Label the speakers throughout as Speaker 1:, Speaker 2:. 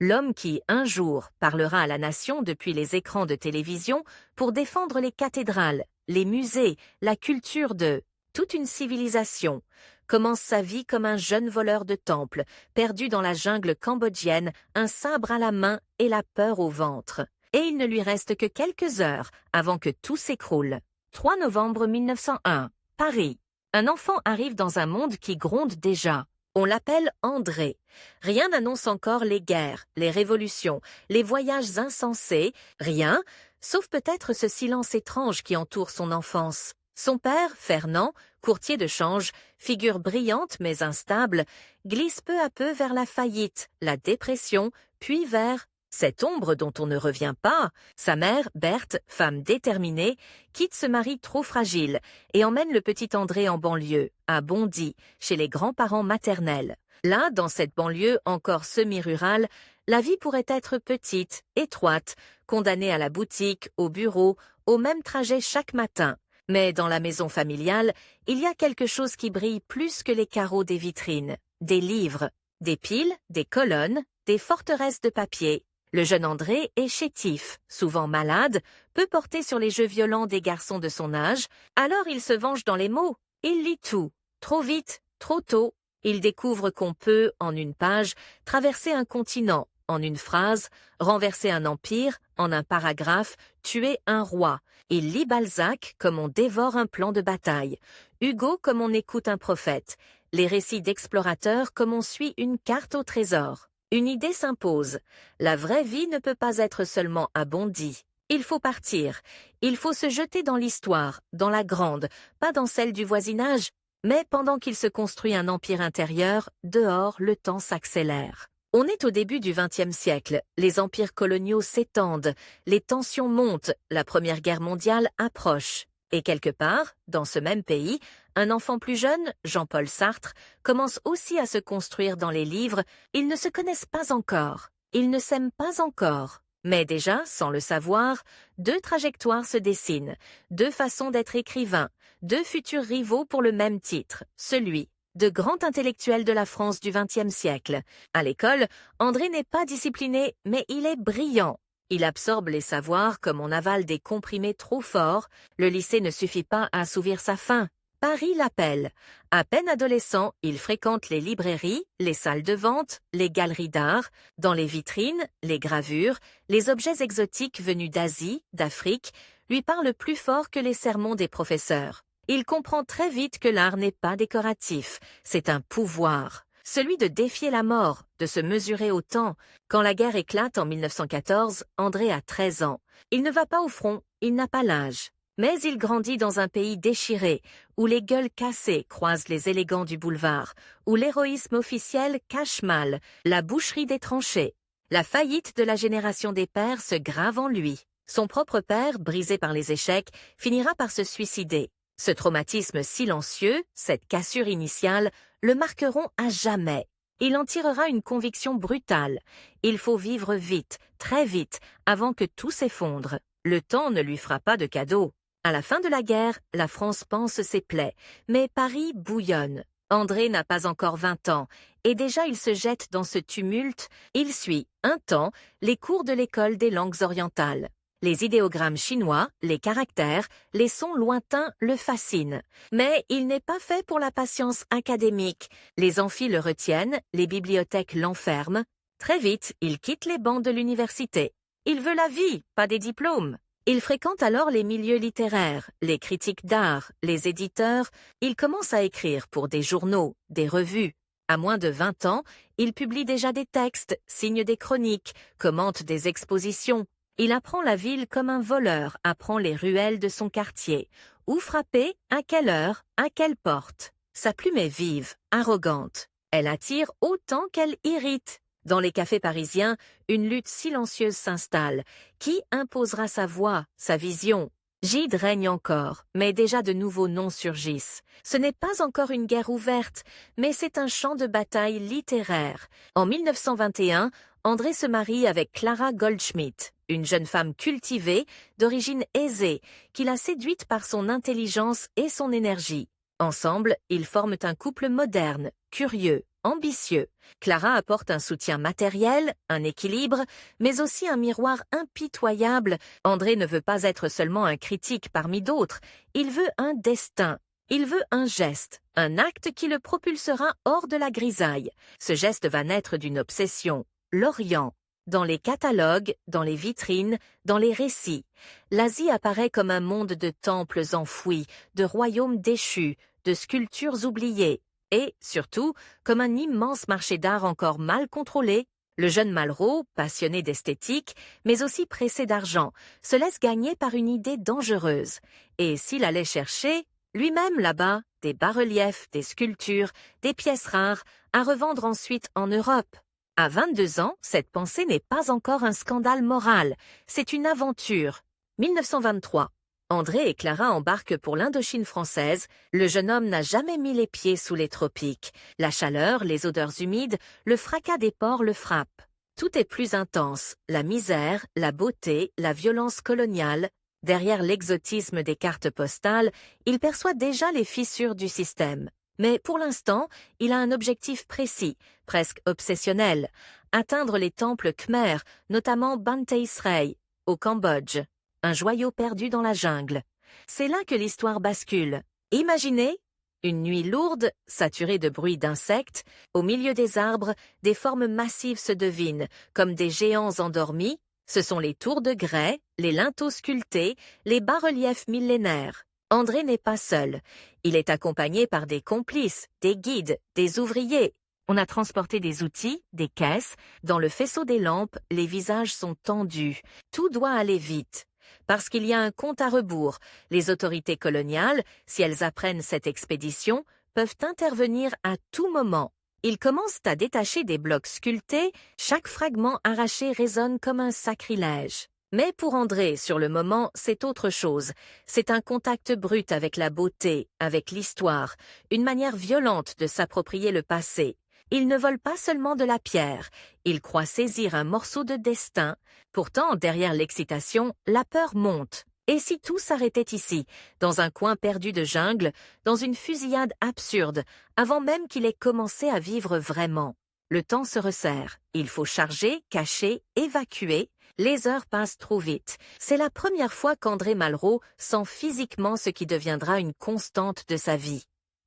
Speaker 1: L'homme qui, un jour, parlera à la nation depuis les écrans de télévision pour défendre les cathédrales, les musées, la culture de toute une civilisation, commence sa vie comme un jeune voleur de temples, perdu dans la jungle cambodgienne, un sabre à la main et la peur au ventre. Et il ne lui reste que quelques heures avant que tout s'écroule. 3 novembre 1901, Paris. Un enfant arrive dans un monde qui gronde déjà. On l'appelle André. Rien n'annonce encore les guerres, les révolutions, les voyages insensés, rien, sauf peut-être ce silence étrange qui entoure son enfance. Son père, Fernand, courtier de change, figure brillante mais instable, glisse peu à peu vers la faillite, la dépression, puis vers cette ombre dont on ne revient pas. Sa mère, Berthe, femme déterminée, quitte ce mari trop fragile et emmène le petit André en banlieue, à Bondy, chez les grands-parents maternels. Là, dans cette banlieue encore semi-rurale, la vie pourrait être petite, étroite, condamnée à la boutique, au bureau, au même trajet chaque matin. Mais dans la maison familiale, il y a quelque chose qui brille plus que les carreaux des vitrines. Des livres, des piles, des colonnes, des forteresses de papier. Le jeune André est chétif, souvent malade, peut porter sur les jeux violents des garçons de son âge, alors il se venge dans les mots. Il lit tout, trop vite, trop tôt. Il découvre qu'on peut, en une page, traverser un continent, en une phrase, renverser un empire, en un paragraphe, tuer un roi. Il lit Balzac comme on dévore un plan de bataille, Hugo comme on écoute un prophète, les récits d'explorateurs comme on suit une carte au trésor. Une idée s'impose. La vraie vie ne peut pas être seulement à Bondy. Il faut partir. Il faut se jeter dans l'histoire, dans la grande, pas dans celle du voisinage. Mais pendant qu'il se construit un empire intérieur, dehors, le temps s'accélère. On est au début du XXe siècle. Les empires coloniaux s'étendent, les tensions montent, la Première Guerre mondiale approche. Et quelque part, dans ce même pays, un enfant plus jeune, Jean-Paul Sartre, commence aussi à se construire dans les livres. Ils ne se connaissent pas encore, ils ne s'aiment pas encore. Mais déjà, sans le savoir, 2 trajectoires se dessinent, 2 façons d'être écrivain, 2 futurs rivaux pour le même titre, celui de grand intellectuel de la France du XXe siècle. À l'école, André n'est pas discipliné, mais il est brillant. Il absorbe les savoirs comme on avale des comprimés trop forts. Le lycée ne suffit pas à assouvir sa faim. Paris l'appelle. À peine adolescent, il fréquente les librairies, les salles de vente, les galeries d'art. Dans les vitrines, les gravures, les objets exotiques venus d'Asie, d'Afrique, lui parlent plus fort que les sermons des professeurs. Il comprend très vite que l'art n'est pas décoratif, c'est un pouvoir. Celui de défier la mort, de se mesurer au temps. Quand la guerre éclate en 1914, André a 13 ans. Il ne va pas au front, il n'a pas l'âge. Mais il grandit dans un pays déchiré, où les gueules cassées croisent les élégants du boulevard, où l'héroïsme officiel cache mal la boucherie des tranchées. La faillite de la génération des pères se grave en lui. Son propre père, brisé par les échecs, finira par se suicider. Ce traumatisme silencieux, cette cassure initiale, le marqueront à jamais. Il en tirera une conviction brutale. Il faut vivre vite, très vite, avant que tout s'effondre. Le temps ne lui fera pas de cadeau. À la fin de la guerre, la France panse ses plaies, mais Paris bouillonne. André n'a pas encore 20 ans, et déjà il se jette dans ce tumulte. Il suit, un temps, les cours de l'école des langues orientales. Les idéogrammes chinois, les caractères, les sons lointains le fascinent. Mais il n'est pas fait pour la patience académique. Les amphis le retiennent, les bibliothèques l'enferment. Très vite, il quitte les bancs de l'université. Il veut la vie, pas des diplômes. Il fréquente alors les milieux littéraires, les critiques d'art, les éditeurs. Il commence à écrire pour des journaux, des revues. À moins de 20 ans, il publie déjà des textes, signe des chroniques, commente des expositions. Il apprend la ville comme un voleur apprend les ruelles de son quartier. Où frapper, à quelle heure, à quelle porte. Sa plume est vive, arrogante. Elle attire autant qu'elle irrite. Dans les cafés parisiens, une lutte silencieuse s'installe. Qui imposera sa voix, sa vision? Gide règne encore, mais déjà de nouveaux noms surgissent. Ce n'est pas encore une guerre ouverte, mais c'est un champ de bataille littéraire. En 1921, André se marie avec Clara Goldschmidt, une jeune femme cultivée, d'origine aisée, qu'il a séduite par son intelligence et son énergie. Ensemble, ils forment un couple moderne, curieux. ambitieux. Clara apporte un soutien matériel, un équilibre, mais aussi un miroir impitoyable. André ne veut pas être seulement un critique parmi d'autres, il veut un destin. Il veut un geste, un acte qui le propulsera hors de la grisaille. Ce geste va naître d'une obsession, l'Orient. Dans les catalogues, dans les vitrines, dans les récits, l'Asie apparaît comme un monde de temples enfouis, de royaumes déchus, de sculptures oubliées, et, surtout, comme un immense marché d'art encore mal contrôlé. Le jeune Malraux, passionné d'esthétique, mais aussi pressé d'argent, se laisse gagner par une idée dangereuse. Et s'il allait chercher, lui-même là-bas, des bas-reliefs, des sculptures, des pièces rares, à revendre ensuite en Europe. À 22 ans, cette pensée n'est pas encore un scandale moral, c'est une aventure. 1923. André et Clara embarquent pour l'Indochine française. Le jeune homme n'a jamais mis les pieds sous les tropiques. La chaleur, les odeurs humides, le fracas des ports le frappent. Tout est plus intense, la misère, la beauté, la violence coloniale. Derrière l'exotisme des cartes postales, il perçoit déjà les fissures du système. Mais pour l'instant, il a un objectif précis, presque obsessionnel, atteindre les temples khmers, notamment Bantay Sray, au Cambodge, un joyau perdu dans la jungle. C'est là que l'histoire bascule. Imaginez une nuit lourde, saturée de bruit d'insectes, au milieu des arbres, des formes massives se devinent, comme des géants endormis. Ce sont les tours de grès, les linteaux sculptés, les bas-reliefs millénaires. André n'est pas seul. Il est accompagné par des complices, des guides, des ouvriers. On a transporté des outils, des caisses. Dans le faisceau des lampes, les visages sont tendus. Tout doit aller vite. Parce qu'il y a un compte à rebours. Les autorités coloniales, si elles apprennent cette expédition, peuvent intervenir à tout moment. Ils commencent à détacher des blocs sculptés. Chaque fragment arraché résonne comme un sacrilège. Mais pour André, sur le moment, c'est autre chose. C'est un contact brut avec la beauté, avec l'histoire, une manière violente de s'approprier le passé. Il ne vole pas seulement de la pierre, il croit saisir un morceau de destin. Pourtant, derrière l'excitation, la peur monte. Et si tout s'arrêtait ici, dans un coin perdu de jungle, dans une fusillade absurde, avant même qu'il ait commencé à vivre vraiment? Le temps se resserre. Il faut charger, cacher, évacuer. Les heures passent trop vite. C'est la première fois qu'André Malraux sent physiquement ce qui deviendra une constante de sa vie.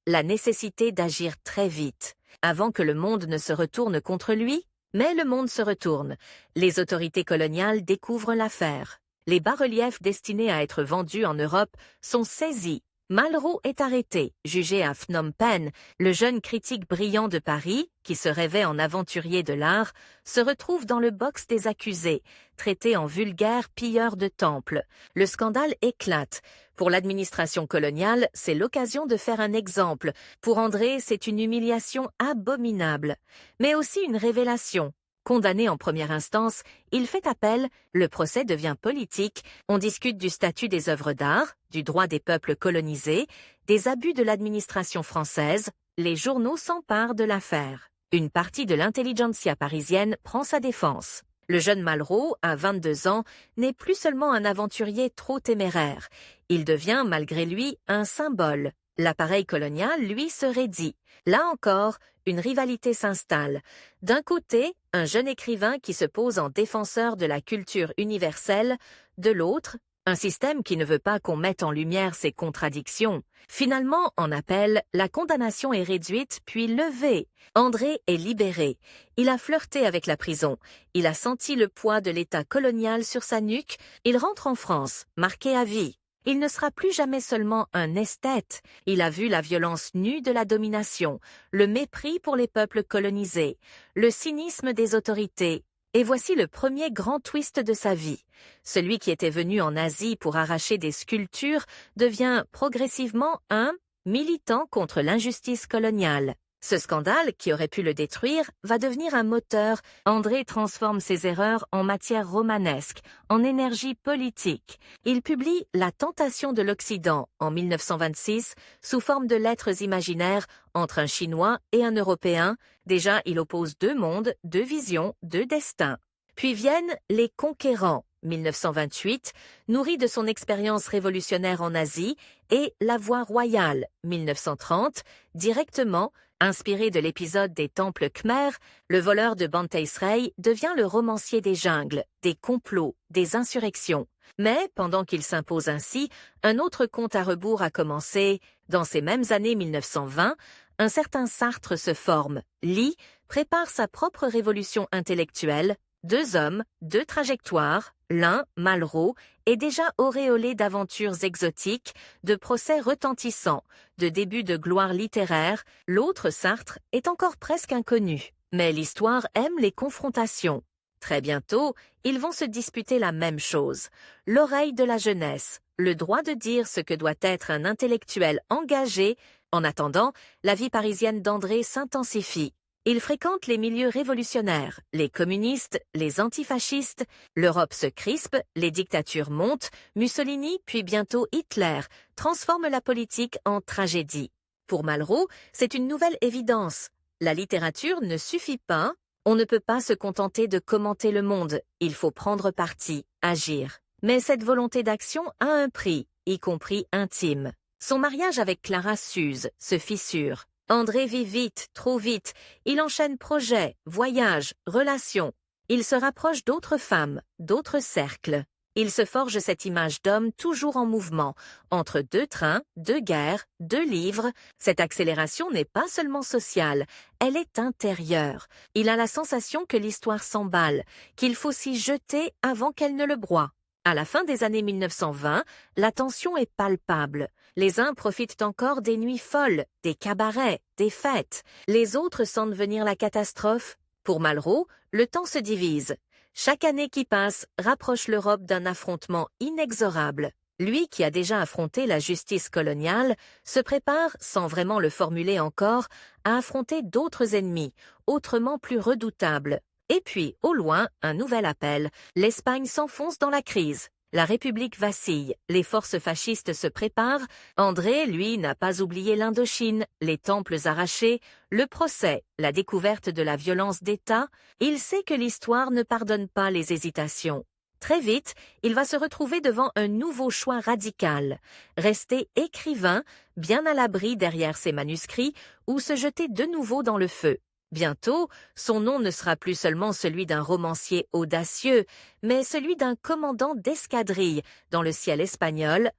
Speaker 1: La nécessité d'agir très vite, avant que le monde ne se retourne contre lui. Mais le monde se retourne. Les autorités coloniales découvrent l'affaire. Les bas-reliefs destinés à être vendus en Europe sont saisis. Malraux est arrêté, jugé à Phnom Penh. Le jeune critique brillant de Paris, qui se rêvait en aventurier de l'art, se retrouve dans le box des accusés, traité en vulgaire pilleur de temples. Le scandale éclate. Pour l'administration coloniale, c'est l'occasion de faire un exemple. Pour André, c'est une humiliation abominable, mais aussi une révélation. Condamné en première instance, il fait appel, le procès devient politique, on discute du statut des œuvres d'art, du droit des peuples colonisés, des abus de l'administration française, les journaux s'emparent de l'affaire. Une partie de l'intelligentsia parisienne prend sa défense. Le jeune Malraux, à 22 ans, n'est plus seulement un aventurier trop téméraire. Il devient, malgré lui, un symbole. L'appareil colonial, lui, se raidit. Là encore, une rivalité s'installe. D'un côté, un jeune écrivain qui se pose en défenseur de la culture universelle, de l'autre, un système qui ne veut pas qu'on mette en lumière ses contradictions. Finalement, en appel, la condamnation est réduite puis levée. André est libéré. Il a flirté avec la prison. Il a senti le poids de l'État colonial sur sa nuque. Il rentre en France, marqué à vie. Il ne sera plus jamais seulement un esthète. Il a vu la violence nue de la domination, le mépris pour les peuples colonisés, le cynisme des autorités. Et voici le premier grand twist de sa vie. Celui qui était venu en Asie pour arracher des sculptures devient progressivement un militant contre l'injustice coloniale. Ce scandale, qui aurait pu le détruire, va devenir un moteur. André transforme ses erreurs en matière romanesque, en énergie politique. Il publie La tentation de l'Occident en 1926 sous forme de lettres imaginaires entre un Chinois et un Européen. Déjà, il oppose deux mondes, deux visions, deux destins. Puis viennent Les Conquérants, 1928, nourri de son expérience révolutionnaire en Asie, et La Voie royale, 1930, directement Inspiré de l'épisode des temples khmers, le voleur de Banteay Sray devient le romancier des jungles, des complots, des insurrections. Mais, pendant qu'il s'impose ainsi, un autre compte à rebours a commencé. Dans ces mêmes années 1920, un certain Sartre se forme. Lee prépare sa propre révolution intellectuelle. 2 hommes, 2 trajectoires, l'un, Malraux, est déjà auréolé d'aventures exotiques, de procès retentissants, de débuts de gloire littéraire, l'autre, Sartre, est encore presque inconnu. Mais l'histoire aime les confrontations. Très bientôt, ils vont se disputer la même chose. L'oreille de la jeunesse, le droit de dire ce que doit être un intellectuel engagé. En attendant, la vie parisienne d'André s'intensifie. Il fréquente les milieux révolutionnaires, les communistes, les antifascistes, l'Europe se crispe, les dictatures montent, Mussolini, puis bientôt Hitler, transforment la politique en tragédie. Pour Malraux, c'est une nouvelle évidence. La littérature ne suffit pas, on ne peut pas se contenter de commenter le monde, il faut prendre parti, agir. Mais cette volonté d'action a un prix, y compris intime. Son mariage avec Clara s'use, se fissure. André vit vite, trop vite. Il enchaîne projets, voyages, relations. Il se rapproche d'autres femmes, d'autres cercles. Il se forge cette image d'homme toujours en mouvement, entre 2 trains, 2 guerres, 2 livres. Cette accélération n'est pas seulement sociale, elle est intérieure. Il a la sensation que l'histoire s'emballe, qu'il faut s'y jeter avant qu'elle ne le broie. À la fin des années 1920, la tension est palpable. Les uns profitent encore des nuits folles, des cabarets, des fêtes. Les autres sentent venir la catastrophe. Pour Malraux, le temps se divise. Chaque année qui passe rapproche l'Europe d'un affrontement inexorable. Lui qui a déjà affronté la justice coloniale, se prépare, sans vraiment le formuler encore, à affronter d'autres ennemis, autrement plus redoutables. Et puis, au loin, un nouvel appel. L'Espagne s'enfonce dans la crise. La République vacille, les forces fascistes se préparent. André, lui, n'a pas oublié l'Indochine, les temples arrachés, le procès, la découverte de la violence d'État. Il sait que l'histoire ne pardonne pas les hésitations. Très vite, il va se retrouver devant un nouveau choix radical. Rester écrivain, bien à l'abri derrière ses manuscrits, ou se jeter de nouveau dans le feu. Bientôt, son nom ne sera plus seulement celui d'un romancier audacieux, mais celui d'un commandant d'escadrille dans le ciel espagnol,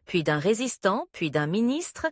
Speaker 1: puis d'un résistant, puis d'un ministre.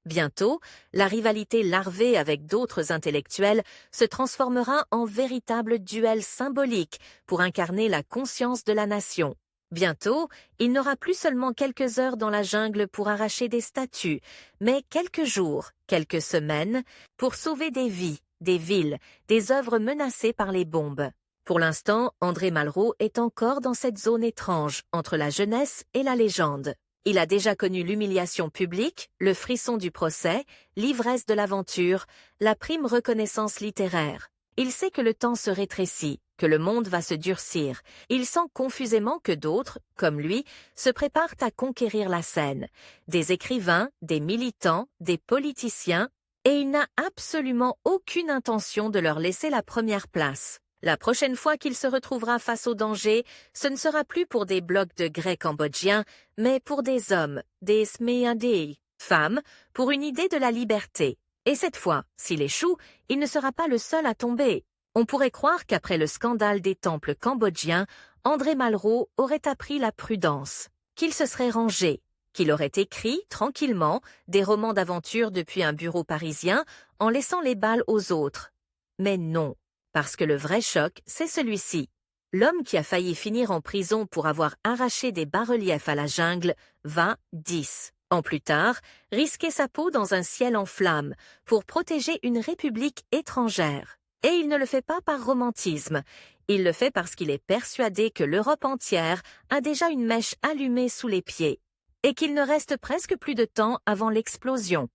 Speaker 1: Bientôt, la rivalité larvée avec d'autres intellectuels se transformera en véritable duel symbolique pour incarner la conscience de la nation. Bientôt, il n'aura plus seulement quelques heures dans la jungle pour arracher des statues, mais quelques jours, quelques semaines, pour sauver des vies, des villes, des œuvres menacées par les bombes. Pour l'instant, André Malraux est encore dans cette zone étrange entre la jeunesse et la légende. Il a déjà connu l'humiliation publique, le frisson du procès, l'ivresse de l'aventure, la prime reconnaissance littéraire. Il sait que le temps se rétrécit, que le monde va se durcir. Il sent confusément que d'autres, comme lui, se préparent à conquérir la scène. Des écrivains, des militants, des politiciens, et il n'a absolument aucune intention de leur laisser la première place. La prochaine fois qu'il se retrouvera face au danger, ce ne sera plus pour des blocs de Grecs cambodgiens, mais pour des hommes, des Smeadei, femmes, pour une idée de la liberté. Et cette fois, s'il échoue, il ne sera pas le seul à tomber. On pourrait croire qu'après le scandale des temples cambodgiens, André Malraux aurait appris la prudence, qu'il se serait rangé, qu'il aurait écrit, tranquillement, des romans d'aventure depuis un bureau parisien en laissant les balles aux autres. Mais non, parce que le vrai choc, c'est celui-ci. L'homme qui a failli finir en prison pour avoir arraché des bas-reliefs à la jungle va, 10 ans plus tard, risquer sa peau dans un ciel en flammes pour protéger une république étrangère. Et il ne le fait pas par romantisme. Il le fait parce qu'il est persuadé que l'Europe entière a déjà une mèche allumée sous les pieds et qu'il ne reste presque plus de temps avant l'explosion.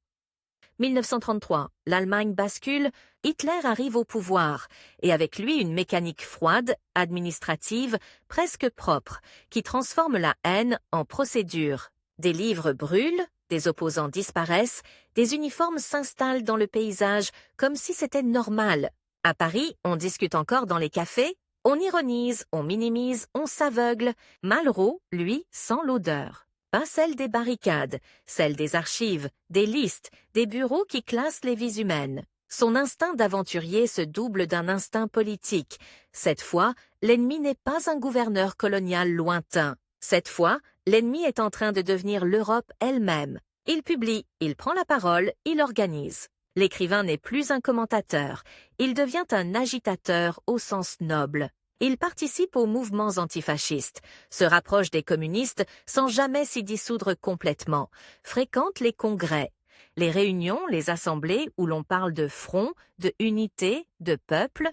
Speaker 1: 1933, l'Allemagne bascule, Hitler arrive au pouvoir, et avec lui une mécanique froide, administrative, presque propre, qui transforme la haine en procédure. Des livres brûlent, des opposants disparaissent, des uniformes s'installent dans le paysage comme si c'était normal. À Paris, on discute encore dans les cafés, on ironise, on minimise, on s'aveugle. Malraux, lui, sent l'odeur. Pas celle des barricades, celle des archives, des listes, des bureaux qui classent les vies humaines. Son instinct d'aventurier se double d'un instinct politique. Cette fois, l'ennemi n'est pas un gouverneur colonial lointain. Cette fois, l'ennemi est en train de devenir l'Europe elle-même. Il publie, il prend la parole, il organise. L'écrivain n'est plus un commentateur, il devient un agitateur au sens noble. Il participe aux mouvements antifascistes, se rapproche des communistes sans jamais s'y dissoudre complètement, fréquente les congrès, les réunions, les assemblées où l'on parle de front, de unité, de peuple.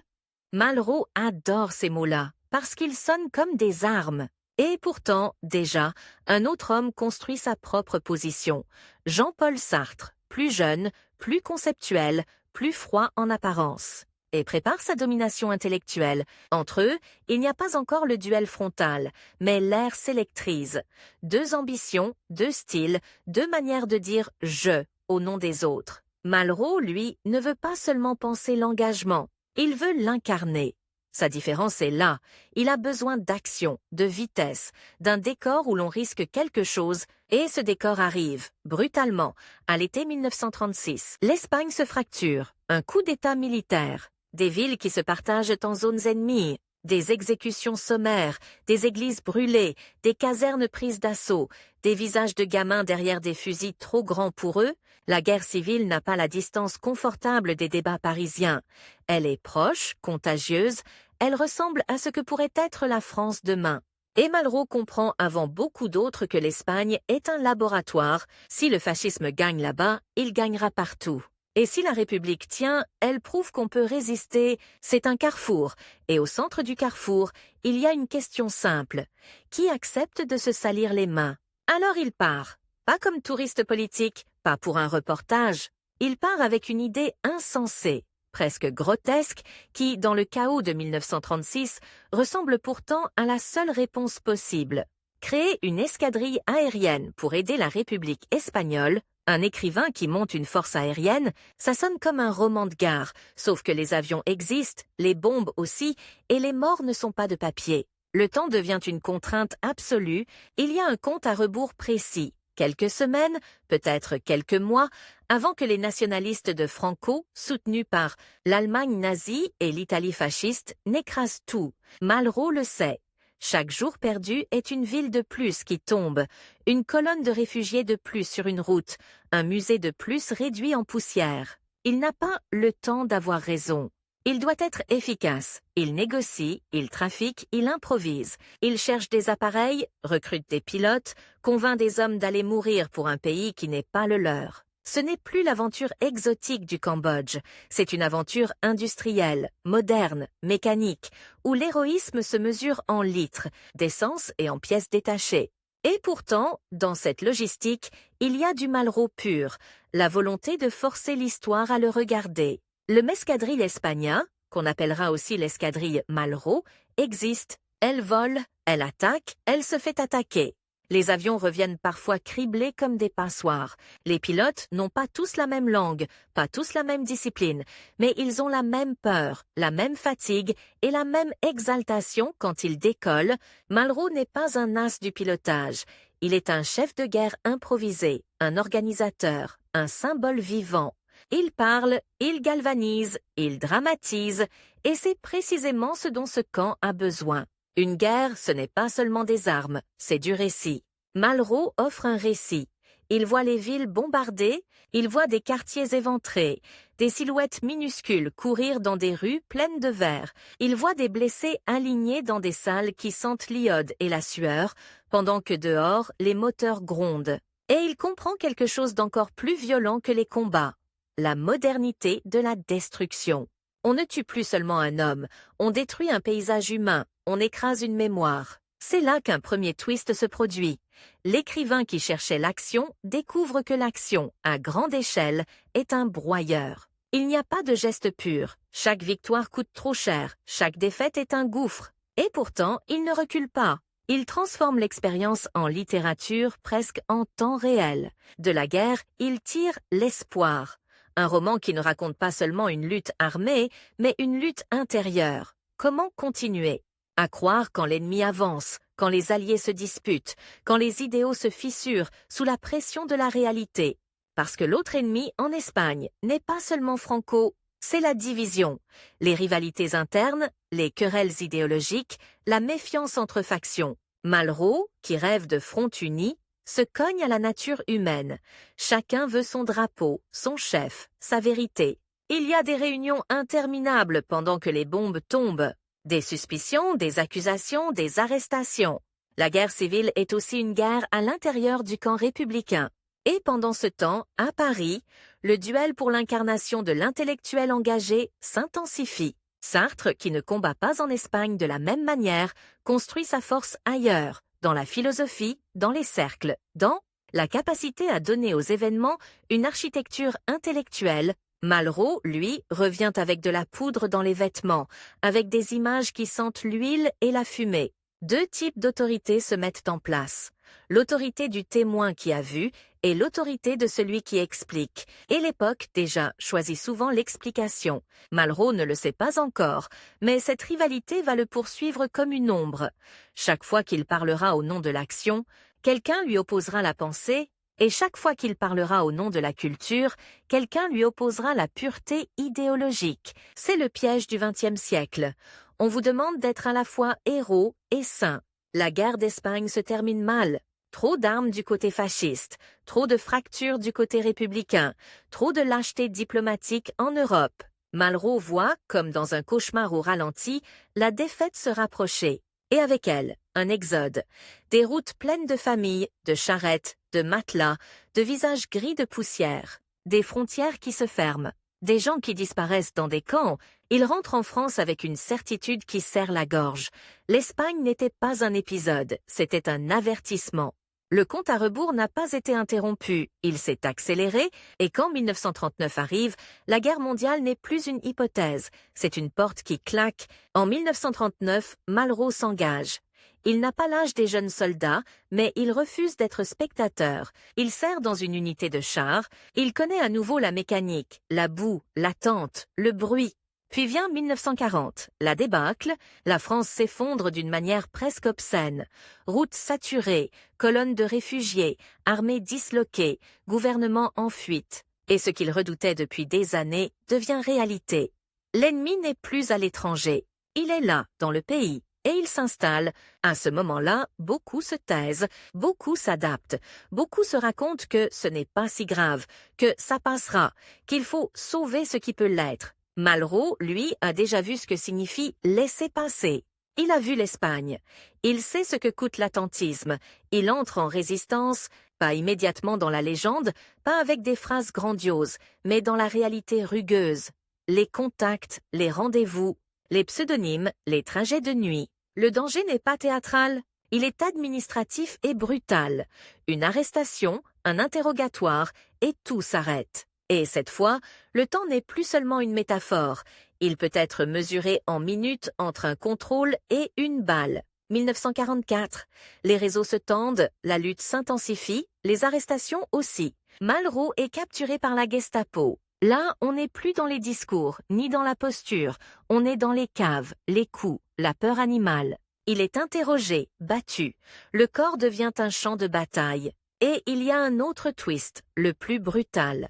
Speaker 1: Malraux adore ces mots-là, parce qu'ils sonnent comme des armes. Et pourtant, déjà, un autre homme construit sa propre position. Jean-Paul Sartre, plus jeune, plus conceptuel, plus froid en apparence, et prépare sa domination intellectuelle. Entre eux, il n'y a pas encore le duel frontal, mais l'air s'électrise. Deux ambitions, deux styles, deux manières de dire « je » au nom des autres. Malraux, lui, ne veut pas seulement penser l'engagement, il veut l'incarner. Sa différence est là. Il a besoin d'action, de vitesse, d'un décor où l'on risque quelque chose, et ce décor arrive, brutalement, à l'été 1936. L'Espagne se fracture, un coup d'État militaire, des villes qui se partagent en zones ennemies, des exécutions sommaires, des églises brûlées, des casernes prises d'assaut, des visages de gamins derrière des fusils trop grands pour eux. La guerre civile n'a pas la distance confortable des débats parisiens. Elle est proche, contagieuse, elle ressemble à ce que pourrait être la France demain. Et Malraux comprend avant beaucoup d'autres que l'Espagne est un laboratoire. Si le fascisme gagne là-bas, il gagnera partout. Et si la République tient, elle prouve qu'on peut résister. C'est un carrefour. Et au centre du carrefour, il y a une question simple. Qui accepte de se salir les mains? Alors il part. Pas comme touriste politique, pas pour un reportage. Il part avec une idée insensée, presque grotesque, qui, dans le chaos de 1936, ressemble pourtant à la seule réponse possible. Créer une escadrille aérienne pour aider la République espagnole. Un écrivain qui monte une force aérienne, ça sonne comme un roman de gare, sauf que les avions existent, les bombes aussi, et les morts ne sont pas de papier. Le temps devient une contrainte absolue, il y a un compte à rebours précis. Quelques semaines, peut-être quelques mois, avant que les nationalistes de Franco, soutenus par l'Allemagne nazie et l'Italie fasciste, n'écrasent tout. Malraux le sait. Chaque jour perdu est une ville de plus qui tombe, une colonne de réfugiés de plus sur une route, un musée de plus réduit en poussière. Il n'a pas le temps d'avoir raison. Il doit être efficace. Il négocie, il trafique, il improvise. Il cherche des appareils, recrute des pilotes, convainc des hommes d'aller mourir pour un pays qui n'est pas le leur. Ce n'est plus l'aventure exotique du Cambodge, c'est une aventure industrielle, moderne, mécanique, où l'héroïsme se mesure en litres, d'essence et en pièces détachées. Et pourtant, dans cette logistique, il y a du Malraux pur, la volonté de forcer l'histoire à le regarder. Le Mescadrille España, qu'on appellera aussi l'escadrille Malraux, existe, elle vole, elle attaque, elle se fait attaquer. Les avions reviennent parfois criblés comme des passoires. Les pilotes n'ont pas tous la même langue, pas tous la même discipline, mais ils ont la même peur, la même fatigue et la même exaltation quand ils décollent. Malraux n'est pas un as du pilotage. Il est un chef de guerre improvisé, un organisateur, un symbole vivant. Il parle, il galvanise, il dramatise, et c'est précisément ce dont ce camp a besoin. Une guerre, ce n'est pas seulement des armes, c'est du récit. Malraux offre un récit. Il voit les villes bombardées, il voit des quartiers éventrés, des silhouettes minuscules courir dans des rues pleines de verre. Il voit des blessés alignés dans des salles qui sentent l'iode et la sueur, pendant que dehors, les moteurs grondent. Et il comprend quelque chose d'encore plus violent que les combats. La modernité de la destruction. On ne tue plus seulement un homme, on détruit un paysage humain, on écrase une mémoire. C'est là qu'un premier twist se produit. L'écrivain qui cherchait l'action découvre que l'action, à grande échelle, est un broyeur. Il n'y a pas de geste pur, chaque victoire coûte trop cher, chaque défaite est un gouffre. Et pourtant, il ne recule pas. Il transforme l'expérience en littérature presque en temps réel. De la guerre, il tire l'espoir. Un roman qui ne raconte pas seulement une lutte armée, mais une lutte intérieure. Comment continuer? À croire quand l'ennemi avance, quand les alliés se disputent, quand les idéaux se fissurent sous la pression de la réalité. Parce que l'autre ennemi en Espagne n'est pas seulement Franco, C'est la division, les rivalités internes, les querelles idéologiques, la méfiance entre factions. Malraux, qui rêve de front uni, se cogne à la nature humaine. Chacun veut son drapeau, son chef, sa vérité. Il y a des réunions interminables pendant que les bombes tombent. Des suspicions, des accusations, des arrestations. La guerre civile est aussi une guerre à l'intérieur du camp républicain. Et pendant ce temps, à Paris, le duel pour l'incarnation de l'intellectuel engagé s'intensifie. Sartre, qui ne combat pas en Espagne de la même manière, construit sa force ailleurs, dans la philosophie, dans les cercles, dans la capacité à donner aux événements une architecture intellectuelle. Malraux, lui, revient avec de la poudre dans les vêtements, avec des images qui sentent l'huile et la fumée. Deux types d'autorité se mettent en place. L'autorité du témoin qui a vu et l'autorité de celui qui explique. Et l'époque, déjà, choisit souvent l'explication. Malraux ne le sait pas encore, mais cette rivalité va le poursuivre comme une ombre. Chaque fois qu'il parlera au nom de l'action, quelqu'un lui opposera la pensée, et chaque fois qu'il parlera au nom de la culture, quelqu'un lui opposera la pureté idéologique. C'est le piège du XXe siècle. On vous demande d'être à la fois héros et saint. La guerre d'Espagne se termine mal. Trop d'armes du côté fasciste, trop de fractures du côté républicain, trop de lâcheté diplomatique en Europe. Malraux voit, comme dans un cauchemar au ralenti, la défaite se rapprocher. Et avec elle, un exode. Des routes pleines de familles, de charrettes, de matelas, de visages gris de poussière. Des frontières qui se ferment. Des gens qui disparaissent dans des camps. Il rentre en France avec une certitude qui serre la gorge. L'Espagne n'était pas un épisode, c'était un avertissement. Le compte à rebours n'a pas été interrompu, il s'est accéléré, et quand 1939 arrive, la guerre mondiale n'est plus une hypothèse, c'est une porte qui claque. En 1939, Malraux s'engage. Il n'a pas l'âge des jeunes soldats, mais il refuse d'être spectateur. Il sert dans une unité de chars, il connaît à nouveau la mécanique, la boue, l'attente, le bruit. Puis vient 1940, la débâcle, la France s'effondre d'une manière presque obscène. Routes saturées, colonnes de réfugiés, armées disloquées, gouvernement en fuite. Et ce qu'il redoutait depuis des années devient réalité. L'ennemi n'est plus à l'étranger. Il est là, dans le pays. Et il s'installe. À ce moment-là, beaucoup se taisent, beaucoup s'adaptent, beaucoup se racontent que ce n'est pas si grave, que ça passera, qu'il faut sauver ce qui peut l'être. Malraux, lui, a déjà vu ce que signifie laisser passer. Il a vu l'Espagne. Il sait ce que coûte l'attentisme. Il entre en résistance, pas immédiatement dans la légende, pas avec des phrases grandioses, mais dans la réalité rugueuse. Les contacts, les rendez-vous, les pseudonymes, les trajets de nuit. Le danger n'est pas théâtral, il est administratif et brutal. Une arrestation, un interrogatoire, et tout s'arrête. Et cette fois, le temps n'est plus seulement une métaphore. Il peut être mesuré en minutes entre un contrôle et une balle. 1944. Les réseaux se tendent, la lutte s'intensifie, les arrestations aussi. Malraux est capturé par la Gestapo. Là, on n'est plus dans les discours, ni dans la posture. On est dans les caves, les coups, la peur animale. Il est interrogé, battu. Le corps devient un champ de bataille. Et il y a un autre twist, le plus brutal.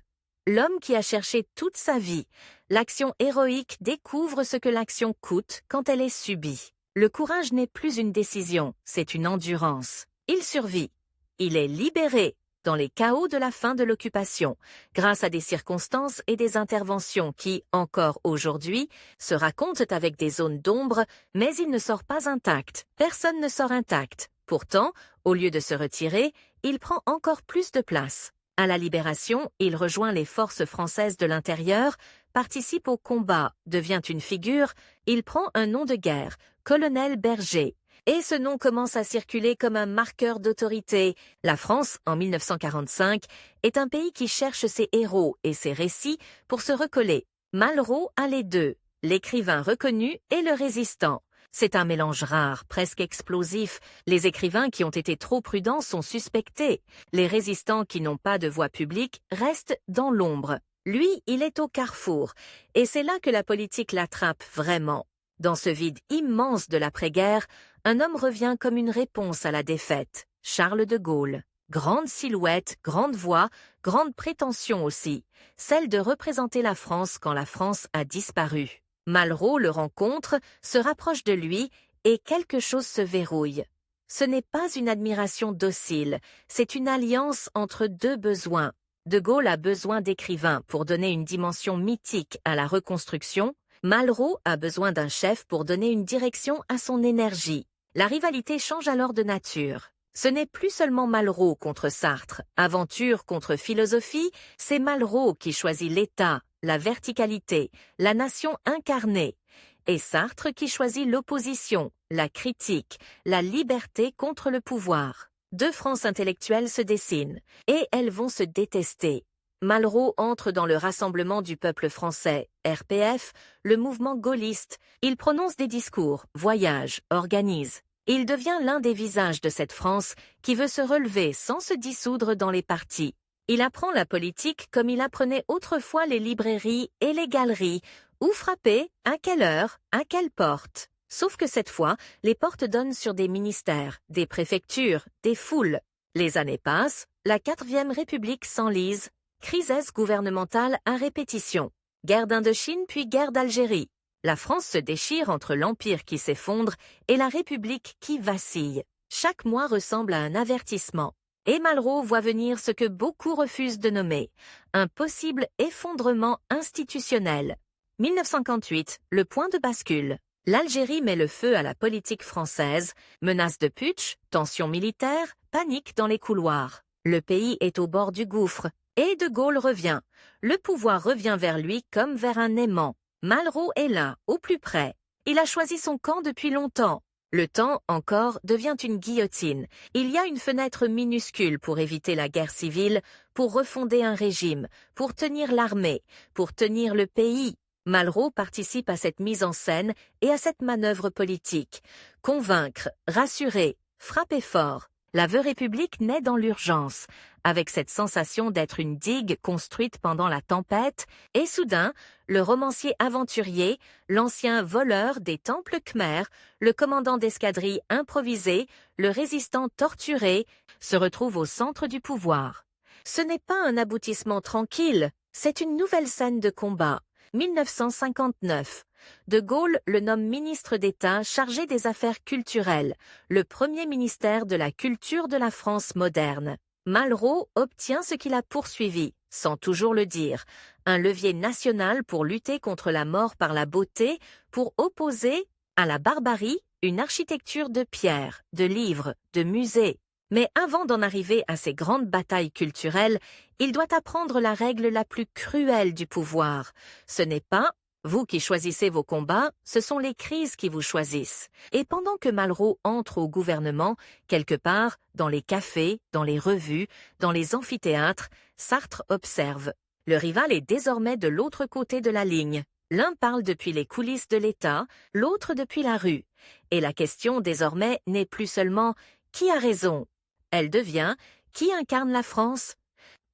Speaker 1: L'homme qui a cherché toute sa vie, l'action héroïque découvre ce que l'action coûte quand elle est subie. Le courage n'est plus une décision, c'est une endurance. Il survit. Il est libéré dans les chaos de la fin de l'occupation, grâce à des circonstances et des interventions qui, encore aujourd'hui, se racontent avec des zones d'ombre, mais il ne sort pas intact. Personne ne sort intact. Pourtant, au lieu de se retirer, il prend encore plus de place. À la Libération, il rejoint les forces françaises de l'intérieur, participe au combat, devient une figure, il prend un nom de guerre, colonel Berger. Et ce nom commence à circuler comme un marqueur d'autorité. La France, en 1945, est un pays qui cherche ses héros et ses récits pour se recoller. Malraux a les deux, l'écrivain reconnu et le résistant. C'est un mélange rare, presque explosif. Les écrivains qui ont été trop prudents sont suspectés. Les résistants qui n'ont pas de voix publique restent dans l'ombre. Lui, il est au carrefour. Et c'est là que la politique l'attrape vraiment. Dans ce vide immense de l'après-guerre, un homme revient comme une réponse à la défaite. Charles de Gaulle. Grande silhouette, grande voix, Grande prétention aussi, celle de représenter la France quand la France a disparu. Malraux le rencontre, se rapproche de lui, et quelque chose se verrouille. Ce n'est pas une admiration docile, c'est une alliance entre deux besoins. De Gaulle a besoin d'écrivains pour donner une dimension mythique à la reconstruction, Malraux a besoin d'un chef pour donner une direction à son énergie. La rivalité change alors de nature. Ce n'est plus seulement Malraux contre Sartre, aventure contre philosophie, c'est Malraux qui choisit l'État, la verticalité, la nation incarnée, et Sartre qui choisit l'opposition, la critique, la liberté contre le pouvoir. Deux France intellectuelles se dessinent, et elles vont se détester. Malraux entre dans le Rassemblement du peuple français, RPF, le mouvement gaulliste. Il prononce des discours, voyage, organise. Il devient l'un des visages de cette France qui veut se relever sans se dissoudre dans les partis. Il apprend la politique comme il apprenait autrefois les librairies et les galeries. Où frapper, à quelle heure, à quelle porte. Sauf que cette fois, les portes donnent sur des ministères, des préfectures, des foules. Les années passent, la 4e République s'enlise. Crise gouvernementale à répétition. Guerre d'Indochine puis guerre d'Algérie. La France se déchire entre l'Empire qui s'effondre et la République qui vacille. Chaque mois ressemble à un avertissement. Et Malraux voit venir ce que beaucoup refusent de nommer, un possible effondrement institutionnel. 1958, le point de bascule. L'Algérie met le feu à la politique française, menace de putsch, tensions militaires, panique dans les couloirs. Le pays est au bord du gouffre, et De Gaulle revient. Le pouvoir revient vers lui comme vers un aimant. Malraux est là, au plus près. Il a choisi son camp depuis longtemps. Le temps, encore, devient une guillotine. Il y a une fenêtre minuscule pour éviter la guerre civile, pour refonder un régime, pour tenir l'armée, pour tenir le pays. Malraux participe à cette mise en scène et à cette manœuvre politique. Convaincre, rassurer, frapper fort. La veuve République naît dans l'urgence, avec cette sensation d'être une digue construite pendant la tempête, et soudain, le romancier aventurier, l'ancien voleur des temples khmers, le commandant d'escadrille improvisé, le résistant torturé, se retrouve au centre du pouvoir. Ce n'est pas un aboutissement tranquille, c'est une nouvelle scène de combat. 1959. De Gaulle le nomme ministre d'État chargé des affaires culturelles, le premier ministère de la culture de la France moderne. Malraux obtient ce qu'il a poursuivi, sans toujours le dire, un levier national pour lutter contre la mort par la beauté, pour opposer à la barbarie une architecture de pierre, de livres, de musées. Mais avant d'en arriver à ces grandes batailles culturelles, il doit apprendre la règle la plus cruelle du pouvoir. Ce n'est pas vous qui choisissez vos combats, ce sont les crises qui vous choisissent. Et pendant que Malraux entre au gouvernement, quelque part, dans les cafés, dans les revues, dans les amphithéâtres, Sartre observe. Le rival est désormais de l'autre côté de la ligne. L'un parle depuis les coulisses de l'État, l'autre depuis la rue. Et la question désormais n'est plus seulement « qui a raison ?» Elle devient « qui incarne la France ?»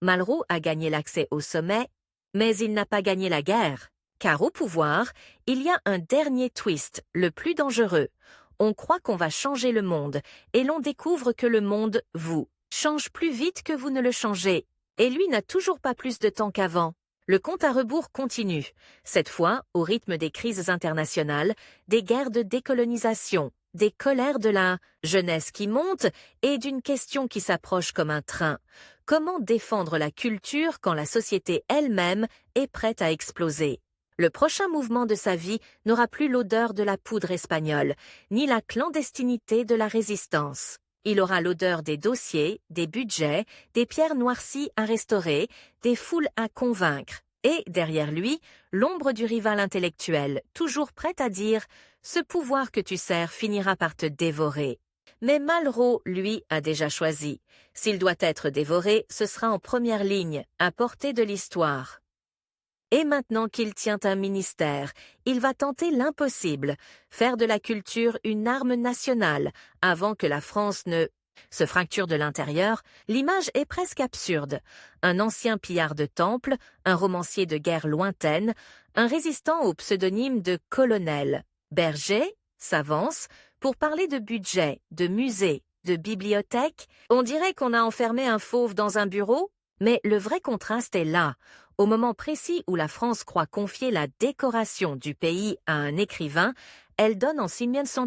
Speaker 1: Malraux a gagné l'accès au sommet, mais il n'a pas gagné la guerre. Car au pouvoir, il y a un dernier twist, le plus dangereux. On croit qu'on va changer le monde, et l'on découvre que le monde, vous, change plus vite que vous ne le changez. Et lui n'a toujours pas plus de temps qu'avant. Le compte à rebours continue, cette fois au rythme des crises internationales, des guerres de décolonisation, des colères de la jeunesse qui monte et d'une question qui s'approche comme un train. Comment défendre la culture quand la société elle-même est prête à exploser? Le prochain mouvement de sa vie n'aura plus l'odeur de la poudre espagnole, ni la clandestinité de la résistance. Il aura l'odeur des dossiers, des budgets, des pierres noircies à restaurer, des foules à convaincre. Et, derrière lui, l'ombre du rival intellectuel, toujours prêt à dire « ce pouvoir que tu sers finira par te dévorer ». Mais Malraux, lui, a déjà choisi. S'il doit être dévoré, ce sera en première ligne, à portée de l'histoire. Et maintenant qu'il tient un ministère, il va tenter l'impossible, faire de la culture une arme nationale, avant que la France ne se fracture de l'intérieur. L'image est presque absurde. Un ancien pillard de temple, un romancier de guerre lointaine, un résistant au pseudonyme de colonel. Berger s'avance pour parler de budget, de musée, de bibliothèque. On dirait qu'on a enfermé un fauve dans un bureau. Mais le vrai contraste est là. Au moment précis où la France croit confier la décoration du pays à un écrivain, elle donne en 1900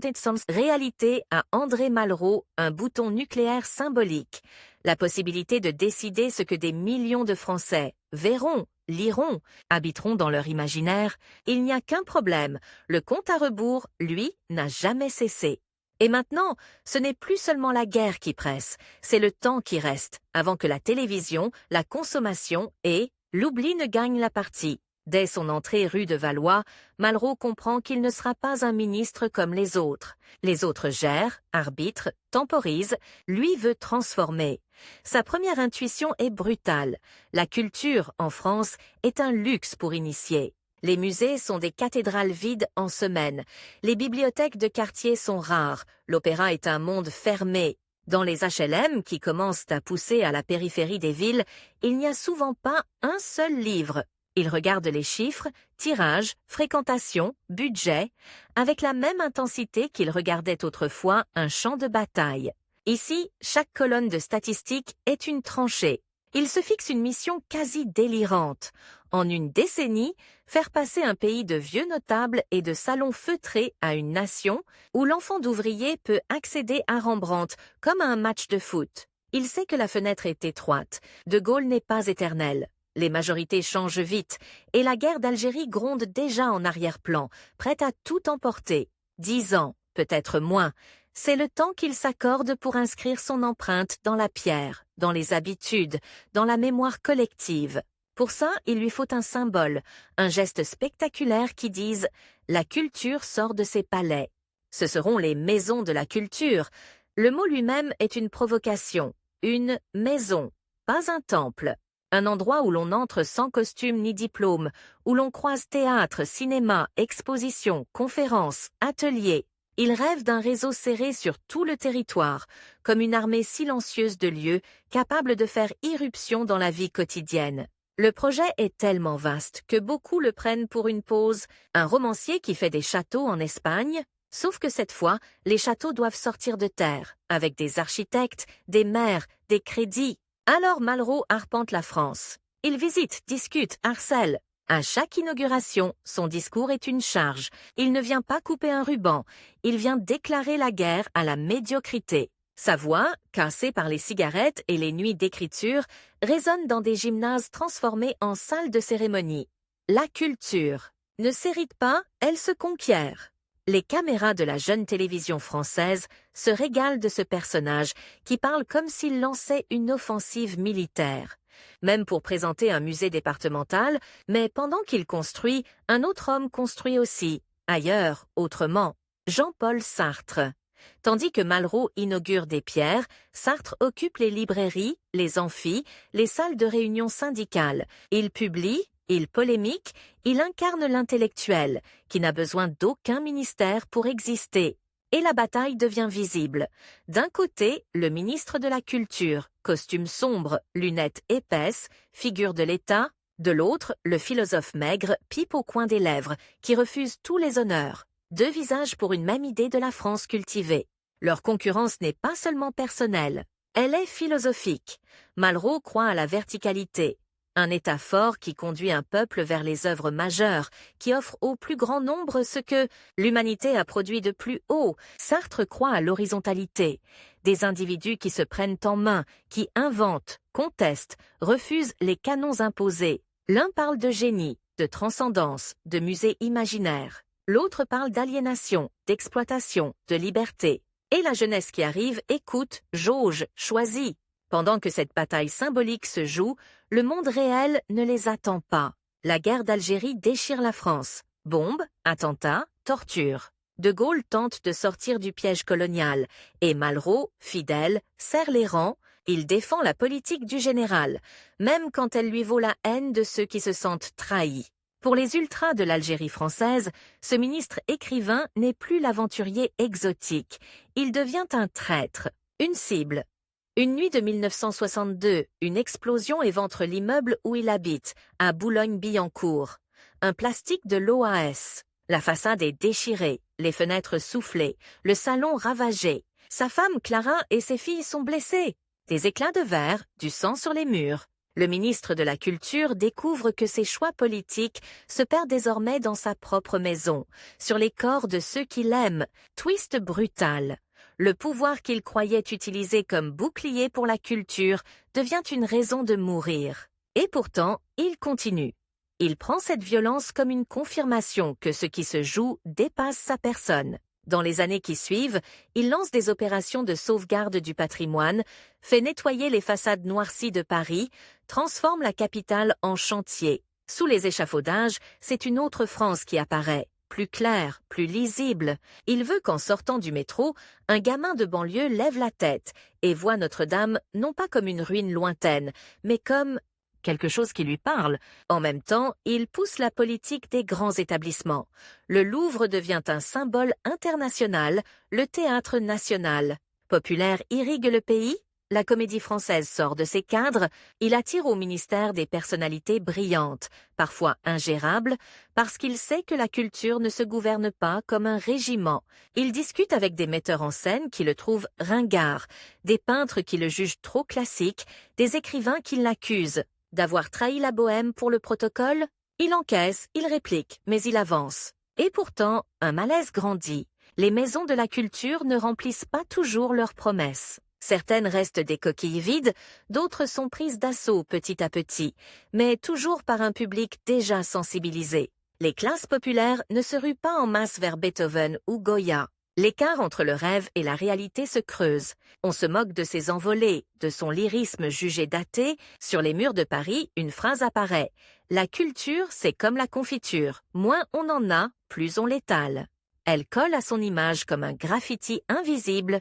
Speaker 1: réalité à André Malraux un bouton nucléaire symbolique, la possibilité de décider ce que des millions de Français verront, liront, habiteront dans leur imaginaire. Il n'y a qu'un problème, le compte à rebours, lui, n'a jamais cessé. Et maintenant, ce n'est plus seulement la guerre qui presse, c'est le temps qui reste, avant que la télévision, la consommation et l'oubli ne gagnent la partie. Dès son entrée rue de Valois, Malraux comprend qu'il ne sera pas un ministre comme les autres. Les autres gèrent, arbitrent, temporisent, lui veut transformer. Sa première intuition est brutale. La culture, en France, est un luxe pour initiés. Les musées sont des cathédrales vides en semaine. Les bibliothèques de quartier sont rares. L'opéra est un monde fermé. Dans les HLM qui commencent à pousser à la périphérie des villes, il n'y a souvent pas un seul livre. Il regarde les chiffres, tirages, fréquentation, budget, avec la même intensité qu'il regardait autrefois un champ de bataille. Ici, chaque colonne de statistiques est une tranchée. Il se fixe une mission quasi délirante. En une décennie, faire passer un pays de vieux notables et de salons feutrés à une nation où l'enfant d'ouvrier peut accéder à Rembrandt comme à un match de foot. Il sait que la fenêtre est étroite. De Gaulle n'est pas éternel. Les majorités changent vite, et la guerre d'Algérie gronde déjà en arrière-plan, prête à tout emporter. 10 ans, peut-être moins. C'est le temps qu'il s'accorde pour inscrire son empreinte dans la pierre, dans les habitudes, dans la mémoire collective. Pour ça, il lui faut un symbole, un geste spectaculaire qui dise « La culture sort de ses palais ». Ce seront les maisons de la culture. Le mot lui-même est une provocation, une maison, pas un temple. Un endroit où l'on entre sans costume ni diplôme, où l'on croise théâtre, cinéma, expositions, conférences, ateliers. Il rêve d'un réseau serré sur tout le territoire, comme une armée silencieuse de lieux capable de faire irruption dans la vie quotidienne. Le projet est tellement vaste que beaucoup le prennent pour une pause, un romancier qui fait des châteaux en Espagne, sauf que cette fois, les châteaux doivent sortir de terre, avec des architectes, des maires, des crédits. Alors Malraux arpente la France. Il visite, discute, harcèle. À chaque inauguration, son discours est une charge. Il ne vient pas couper un ruban. Il vient déclarer la guerre à la médiocrité. Sa voix, cassée par les cigarettes et les nuits d'écriture, résonne dans des gymnases transformés en salles de cérémonie. La culture ne s'hérite pas, elle se conquiert. Les caméras de la jeune télévision française se régalent de ce personnage qui parle comme s'il lançait une offensive militaire. Même pour présenter un musée départemental, mais pendant qu'il construit, un autre homme construit aussi, ailleurs, autrement, Jean-Paul Sartre. Tandis que Malraux inaugure des pierres, Sartre occupe les librairies, les amphis, les salles de réunion syndicales. Il publie, il polémique, il incarne l'intellectuel, qui n'a besoin d'aucun ministère pour exister. Et la bataille devient visible. D'un côté, le ministre de la Culture, costume sombre, lunettes épaisses, figure de l'État. De l'autre, le philosophe maigre, pipe au coin des lèvres, qui refuse tous les honneurs. Deux visages pour une même idée de la France cultivée. Leur concurrence n'est pas seulement personnelle, elle est philosophique. Malraux croit à la verticalité. Un État fort qui conduit un peuple vers les œuvres majeures, qui offre au plus grand nombre ce que l'humanité a produit de plus haut. Sartre croit à l'horizontalité. Des individus qui se prennent en main, qui inventent, contestent, refusent les canons imposés. L'un parle de génie, de transcendance, de musée imaginaire. L'autre parle d'aliénation, d'exploitation, de liberté. Et la jeunesse qui arrive écoute, jauge, choisit. Pendant que cette bataille symbolique se joue, le monde réel ne les attend pas. La guerre d'Algérie déchire la France. Bombes, attentats, tortures. De Gaulle tente de sortir du piège colonial, et Malraux, fidèle, serre les rangs. Il défend la politique du général, même quand elle lui vaut la haine de ceux qui se sentent trahis. Pour les ultras de l'Algérie française, ce ministre écrivain n'est plus l'aventurier exotique. Il devient un traître, une cible. Une nuit de 1962, une explosion éventre l'immeuble où il habite, à Boulogne-Billancourt. Un plastique de l'OAS. La façade est déchirée, les fenêtres soufflées, le salon ravagé. Sa femme Clara et ses filles sont blessées. Des éclats de verre, du sang sur les murs. Le ministre de la Culture découvre que ses choix politiques se perdent désormais dans sa propre maison, sur les corps de ceux qui l'aiment. Twist brutal. Le pouvoir qu'il croyait utiliser comme bouclier pour la culture devient une raison de mourir. Et pourtant, il continue. Il prend cette violence comme une confirmation que ce qui se joue dépasse sa personne. Dans les années qui suivent, il lance des opérations de sauvegarde du patrimoine, fait nettoyer les façades noircies de Paris, transforme la capitale en chantier. Sous les échafaudages, c'est une autre France qui apparaît, plus claire, plus lisible. Il veut qu'en sortant du métro, un gamin de banlieue lève la tête et voit Notre-Dame non pas comme une ruine lointaine, mais comme quelque chose qui lui parle. En même temps, il pousse la politique des grands établissements. Le Louvre devient un symbole international, le théâtre national. Populaire irrigue le pays, la Comédie Française sort de ses cadres, il attire au ministère des personnalités brillantes, parfois ingérables, parce qu'il sait que la culture ne se gouverne pas comme un régiment. Il discute avec des metteurs en scène qui le trouvent ringard, des peintres qui le jugent trop classique, des écrivains qui l'accusent d'avoir trahi la bohème pour le protocole. Il encaisse, il réplique, mais il avance. Et pourtant, un malaise grandit. Les maisons de la culture ne remplissent pas toujours leurs promesses. Certaines restent des coquilles vides, d'autres sont prises d'assaut petit à petit, mais toujours par un public déjà sensibilisé. Les classes populaires ne se ruent pas en masse vers Beethoven ou Goya. L'écart entre le rêve et la réalité se creuse. On se moque de ses envolées, de son lyrisme jugé daté. Sur les murs de Paris, une phrase apparaît. La culture, c'est comme la confiture. Moins on en a, plus on l'étale. Elle colle à son image comme un graffiti invisible.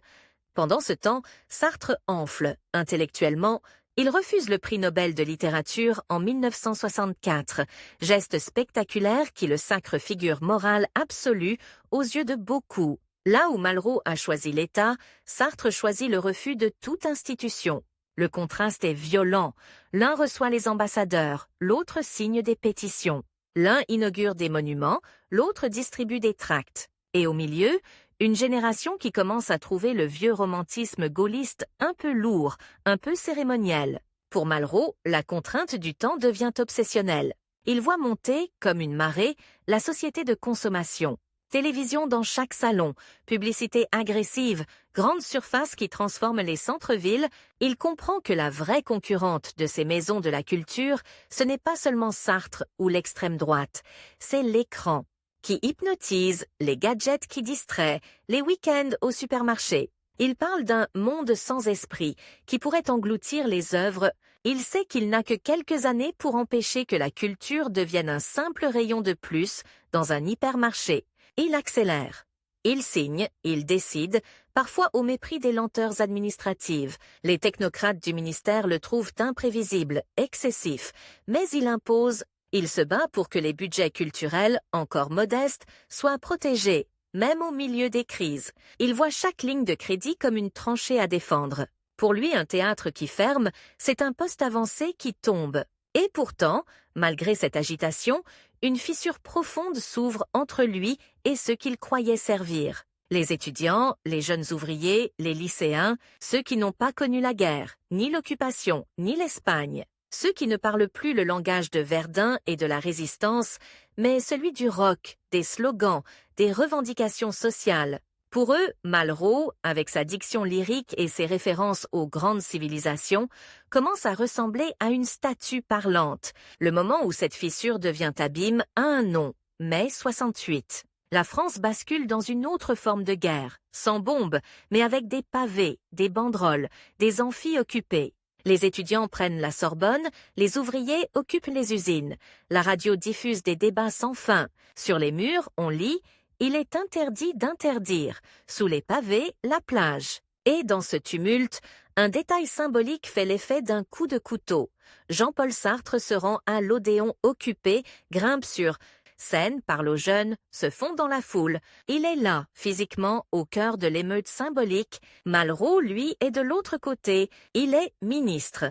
Speaker 1: Pendant ce temps, Sartre enfle. Intellectuellement, il refuse le prix Nobel de littérature en 1964, geste spectaculaire qui le sacre figure morale absolue aux yeux de beaucoup. Là où Malraux a choisi l'État, Sartre choisit le refus de toute institution. Le contraste est violent. L'un reçoit les ambassadeurs, l'autre signe des pétitions. L'un inaugure des monuments, l'autre distribue des tracts. Et au milieu, une génération qui commence à trouver le vieux romantisme gaulliste un peu lourd, un peu cérémoniel. Pour Malraux, la contrainte du temps devient obsessionnelle. Il voit monter, comme une marée, la société de consommation. Télévision dans chaque salon, publicité agressive, grande surface qui transforme les centres-villes, il comprend que la vraie concurrente de ces maisons de la culture, ce n'est pas seulement Sartre ou l'extrême droite, c'est l'écran, qui hypnotise, les gadgets qui distraient, les week-ends au supermarché. Il parle d'un monde sans esprit, qui pourrait engloutir les œuvres. Il sait qu'il n'a que quelques années pour empêcher que la culture devienne un simple rayon de plus dans un hypermarché. Il accélère. Il signe, il décide, parfois au mépris des lenteurs administratives. Les technocrates du ministère le trouvent imprévisible, excessif, mais il impose. Il se bat pour que les budgets culturels, encore modestes, soient protégés, même au milieu des crises. Il voit chaque ligne de crédit comme une tranchée à défendre. Pour lui, un théâtre qui ferme, c'est un poste avancé qui tombe. Et pourtant, malgré cette agitation, une fissure profonde s'ouvre entre lui et ceux qu'il croyait servir. Les étudiants, les jeunes ouvriers, les lycéens, ceux qui n'ont pas connu la guerre, ni l'occupation, ni l'Espagne. Ceux qui ne parlent plus le langage de Verdun et de la résistance, mais celui du rock, des slogans, des revendications sociales. Pour eux, Malraux, avec sa diction lyrique et ses références aux grandes civilisations, commence à ressembler à une statue parlante. Le moment où cette fissure devient abîme a un nom, mai 68. La France bascule dans une autre forme de guerre, sans bombes, mais avec des pavés, des banderoles, des amphis occupés. Les étudiants prennent la Sorbonne, les ouvriers occupent les usines. La radio diffuse des débats sans fin. Sur les murs, on lit « Il est interdit d'interdire ». Sous les pavés, la plage. Et dans ce tumulte, un détail symbolique fait l'effet d'un coup de couteau. Jean-Paul Sartre se rend à l'Odéon occupé, grimpe sur Scène parle aux jeunes, se fond dans la foule. Il est là, physiquement, au cœur de l'émeute symbolique. Malraux, lui, est de l'autre côté. Il est ministre.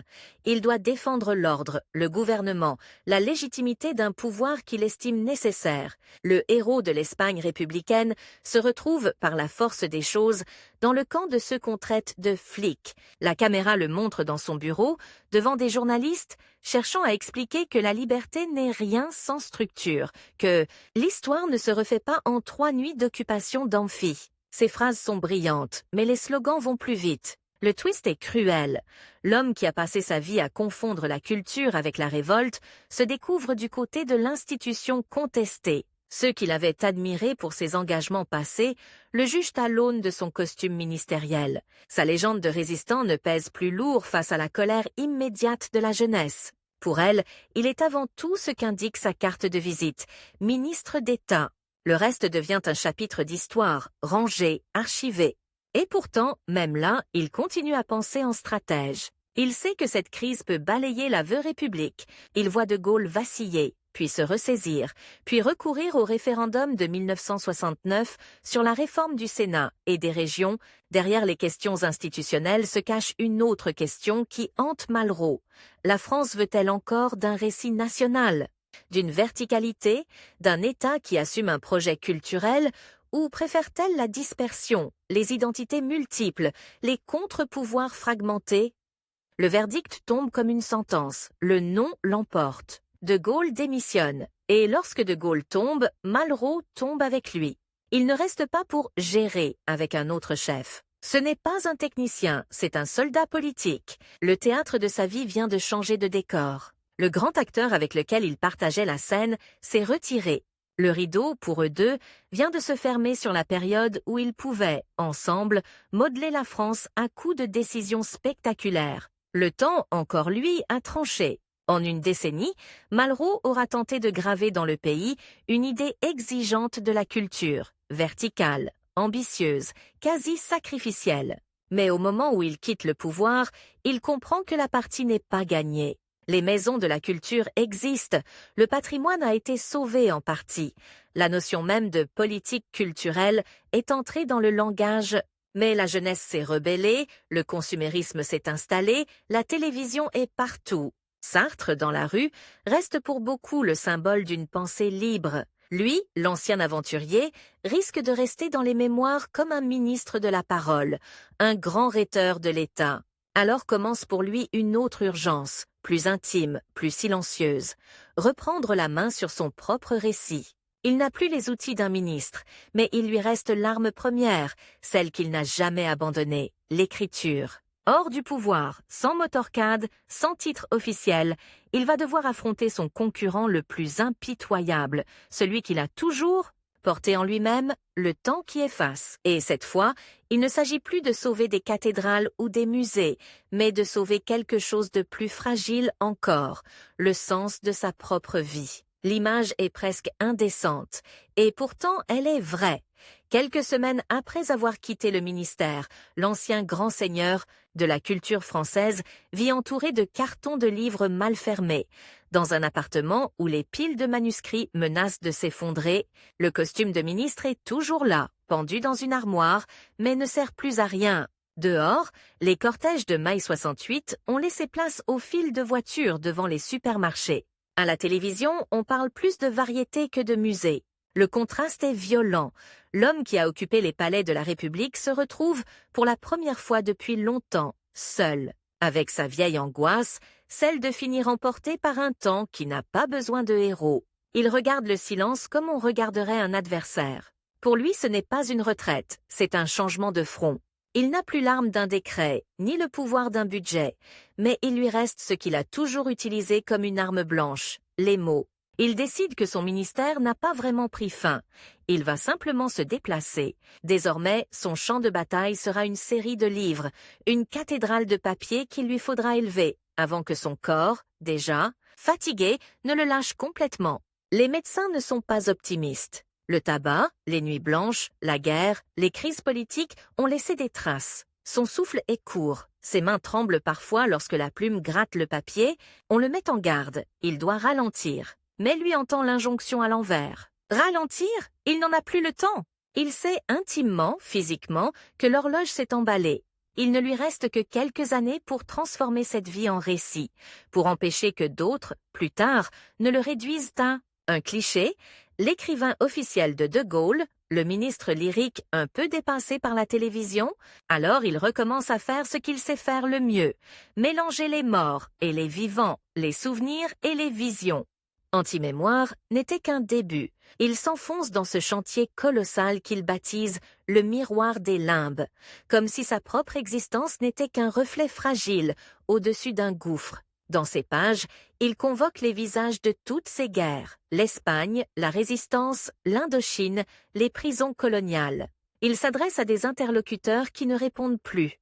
Speaker 1: Il doit défendre l'ordre, le gouvernement, la légitimité d'un pouvoir qu'il estime nécessaire. Le héros de l'Espagne républicaine se retrouve, par la force des choses, dans le camp de ceux qu'on traite de flics. La caméra le montre dans son bureau, devant des journalistes, cherchant à expliquer que la liberté n'est rien sans structure, que l'histoire ne se refait pas en 3 nuits d'occupation d'amphi. Ces phrases sont brillantes, mais les slogans vont plus vite. Le twist est cruel. L'homme qui a passé sa vie à confondre la culture avec la révolte se découvre du côté de l'institution contestée. Ceux qui l'avaient admiré pour ses engagements passés le jugent à l'aune de son costume ministériel. Sa légende de résistant ne pèse plus lourd face à la colère immédiate de la jeunesse. Pour elle, il est avant tout ce qu'indique sa carte de visite, ministre d'État. Le reste devient un chapitre d'histoire, rangé, archivé. Et pourtant, même là, il continue à penser en stratège. Il sait que cette crise peut balayer la veuve République. Il voit De Gaulle vaciller, puis se ressaisir, puis recourir au référendum de 1969 sur la réforme du Sénat et des régions. Derrière les questions institutionnelles se cache une autre question qui hante Malraux. La France veut-elle encore d'un récit national, d'une verticalité, d'un État qui assume un projet culturel, ou préfère-t-elle la dispersion, les identités multiples, les contre-pouvoirs fragmentés? Le verdict tombe comme une sentence, le non l'emporte. De Gaulle démissionne, et lorsque De Gaulle tombe, Malraux tombe avec lui. Il ne reste pas pour gérer avec un autre chef. Ce n'est pas un technicien, c'est un soldat politique. Le théâtre de sa vie vient de changer de décor. Le grand acteur avec lequel il partageait la scène s'est retiré. Le rideau, pour eux deux, vient de se fermer sur la période où ils pouvaient, ensemble, modeler la France à coups de décisions spectaculaires. Le temps, encore lui, a tranché. En une décennie, Malraux aura tenté de graver dans le pays une idée exigeante de la culture, verticale, ambitieuse, quasi sacrificielle. Mais au moment où il quitte le pouvoir, il comprend que la partie n'est pas gagnée. Les maisons de la culture existent, le patrimoine a été sauvé en partie. La notion même de politique culturelle est entrée dans le langage. Mais la jeunesse s'est rebellée, le consumérisme s'est installé, la télévision est partout. Sartre, dans la rue, reste pour beaucoup le symbole d'une pensée libre. Lui, l'ancien aventurier, risque de rester dans les mémoires comme un ministre de la parole, un grand rhéteur de l'État. Alors commence pour lui une autre urgence, plus intime, plus silencieuse, reprendre la main sur son propre récit. Il n'a plus les outils d'un ministre, mais il lui reste l'arme première, celle qu'il n'a jamais abandonnée, l'écriture. Hors du pouvoir, sans motorcade, sans titre officiel, il va devoir affronter son concurrent le plus impitoyable, celui qu'il a toujours porté en lui-même, le temps qui efface. Et cette fois, il ne s'agit plus de sauver des cathédrales ou des musées, mais de sauver quelque chose de plus fragile encore, le sens de sa propre vie. L'image est presque indécente, et pourtant elle est vraie. Quelques semaines après avoir quitté le ministère, l'ancien grand seigneur de la culture française vit entouré de cartons de livres mal fermés. Dans un appartement où les piles de manuscrits menacent de s'effondrer, le costume de ministre est toujours là, pendu dans une armoire, mais ne sert plus à rien. Dehors, les cortèges de mai 68 ont laissé place aux files de voitures devant les supermarchés. À la télévision, on parle plus de variété que de musée. Le contraste est violent. L'homme qui a occupé les palais de la République se retrouve, pour la première fois depuis longtemps, seul, avec sa vieille angoisse, celle de finir emporté par un temps qui n'a pas besoin de héros. Il regarde le silence comme on regarderait un adversaire. Pour lui, ce n'est pas une retraite, c'est un changement de front. Il n'a plus l'arme d'un décret, ni le pouvoir d'un budget, mais il lui reste ce qu'il a toujours utilisé comme une arme blanche, les mots. Il décide que son ministère n'a pas vraiment pris fin. Il va simplement se déplacer. Désormais, son champ de bataille sera une série de livres, une cathédrale de papier qu'il lui faudra élever, avant que son corps, déjà fatigué, ne le lâche complètement. Les médecins ne sont pas optimistes. Le tabac, les nuits blanches, la guerre, les crises politiques ont laissé des traces. Son souffle est court, ses mains tremblent parfois lorsque la plume gratte le papier, on le met en garde, il doit ralentir. mais lui entend l'injonction à l'envers. Ralentir? Il n'en a plus le temps. Il sait intimement, physiquement, que l'horloge s'est emballée. Il ne lui reste que quelques années pour transformer cette vie en récit, pour empêcher que d'autres, plus tard, ne le réduisent à un cliché. L'écrivain officiel de Gaulle, le ministre lyrique un peu dépassé par la télévision, alors il recommence à faire ce qu'il sait faire le mieux, mélanger les morts et les vivants, les souvenirs et les visions. Anti-mémoire n'était qu'un début. Il s'enfonce dans ce chantier colossal qu'il baptise le miroir des limbes, comme si sa propre existence n'était qu'un reflet fragile au-dessus d'un gouffre. Dans ces pages, il convoque les visages de toutes ces guerres, l'Espagne, la Résistance, l'Indochine, les prisons coloniales. Il s'adresse à des interlocuteurs qui ne répondent plus.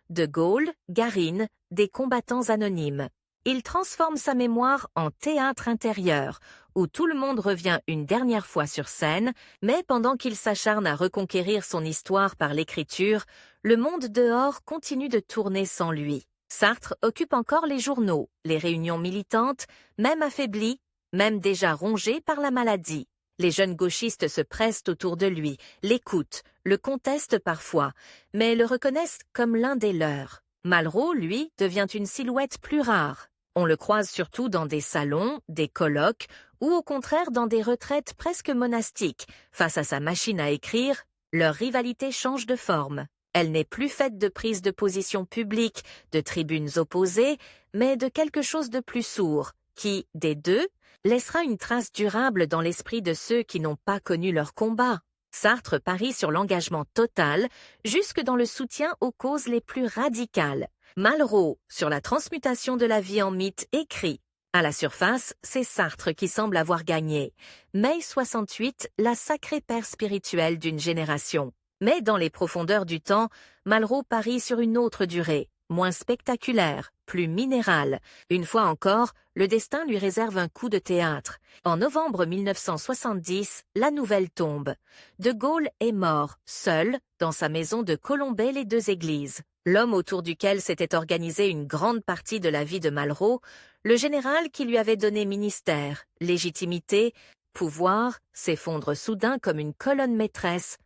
Speaker 1: De Gaulle, Garine, des combattants anonymes. Il transforme sa mémoire en théâtre intérieur, où tout le monde revient une dernière fois sur scène, mais pendant qu'il s'acharne à reconquérir son histoire par l'écriture, le monde dehors continue de tourner sans lui. Sartre occupe encore les journaux, les réunions militantes, même affaiblies, même déjà rongées par la maladie. Les jeunes gauchistes se pressent autour de lui, l'écoutent, le contestent parfois, mais le reconnaissent comme l'un des leurs. Malraux, lui, devient une silhouette plus rare. On le croise surtout dans des salons, des colloques, ou au contraire dans des retraites presque monastiques. Face à sa machine à écrire, leur rivalité change de forme. Elle n'est plus faite de prises de position publiques, de tribunes opposées, mais de quelque chose de plus sourd, qui, des deux, laissera une trace durable dans l'esprit de ceux qui n'ont pas connu leur combat. Sartre parie sur l'engagement total, jusque dans le soutien aux causes les plus radicales. Malraux, sur la transmutation de la vie en mythe, écrit. À la surface, c'est Sartre qui semble avoir gagné. Mai 68, la sacrée père spirituelle d'une génération. Mais dans les profondeurs du temps, Malraux parie sur une autre durée, moins spectaculaire, plus minérale. Une fois encore, le destin lui réserve un coup de théâtre. En novembre 1970, la nouvelle tombe. De Gaulle est mort, seul, dans sa maison de Colombey-les-Deux-Églises. L'homme autour duquel s'était organisée une grande partie de la vie de Malraux, le général qui lui avait donné ministère, légitimité, pouvoir, s'effondre soudain comme une colonne maîtresse.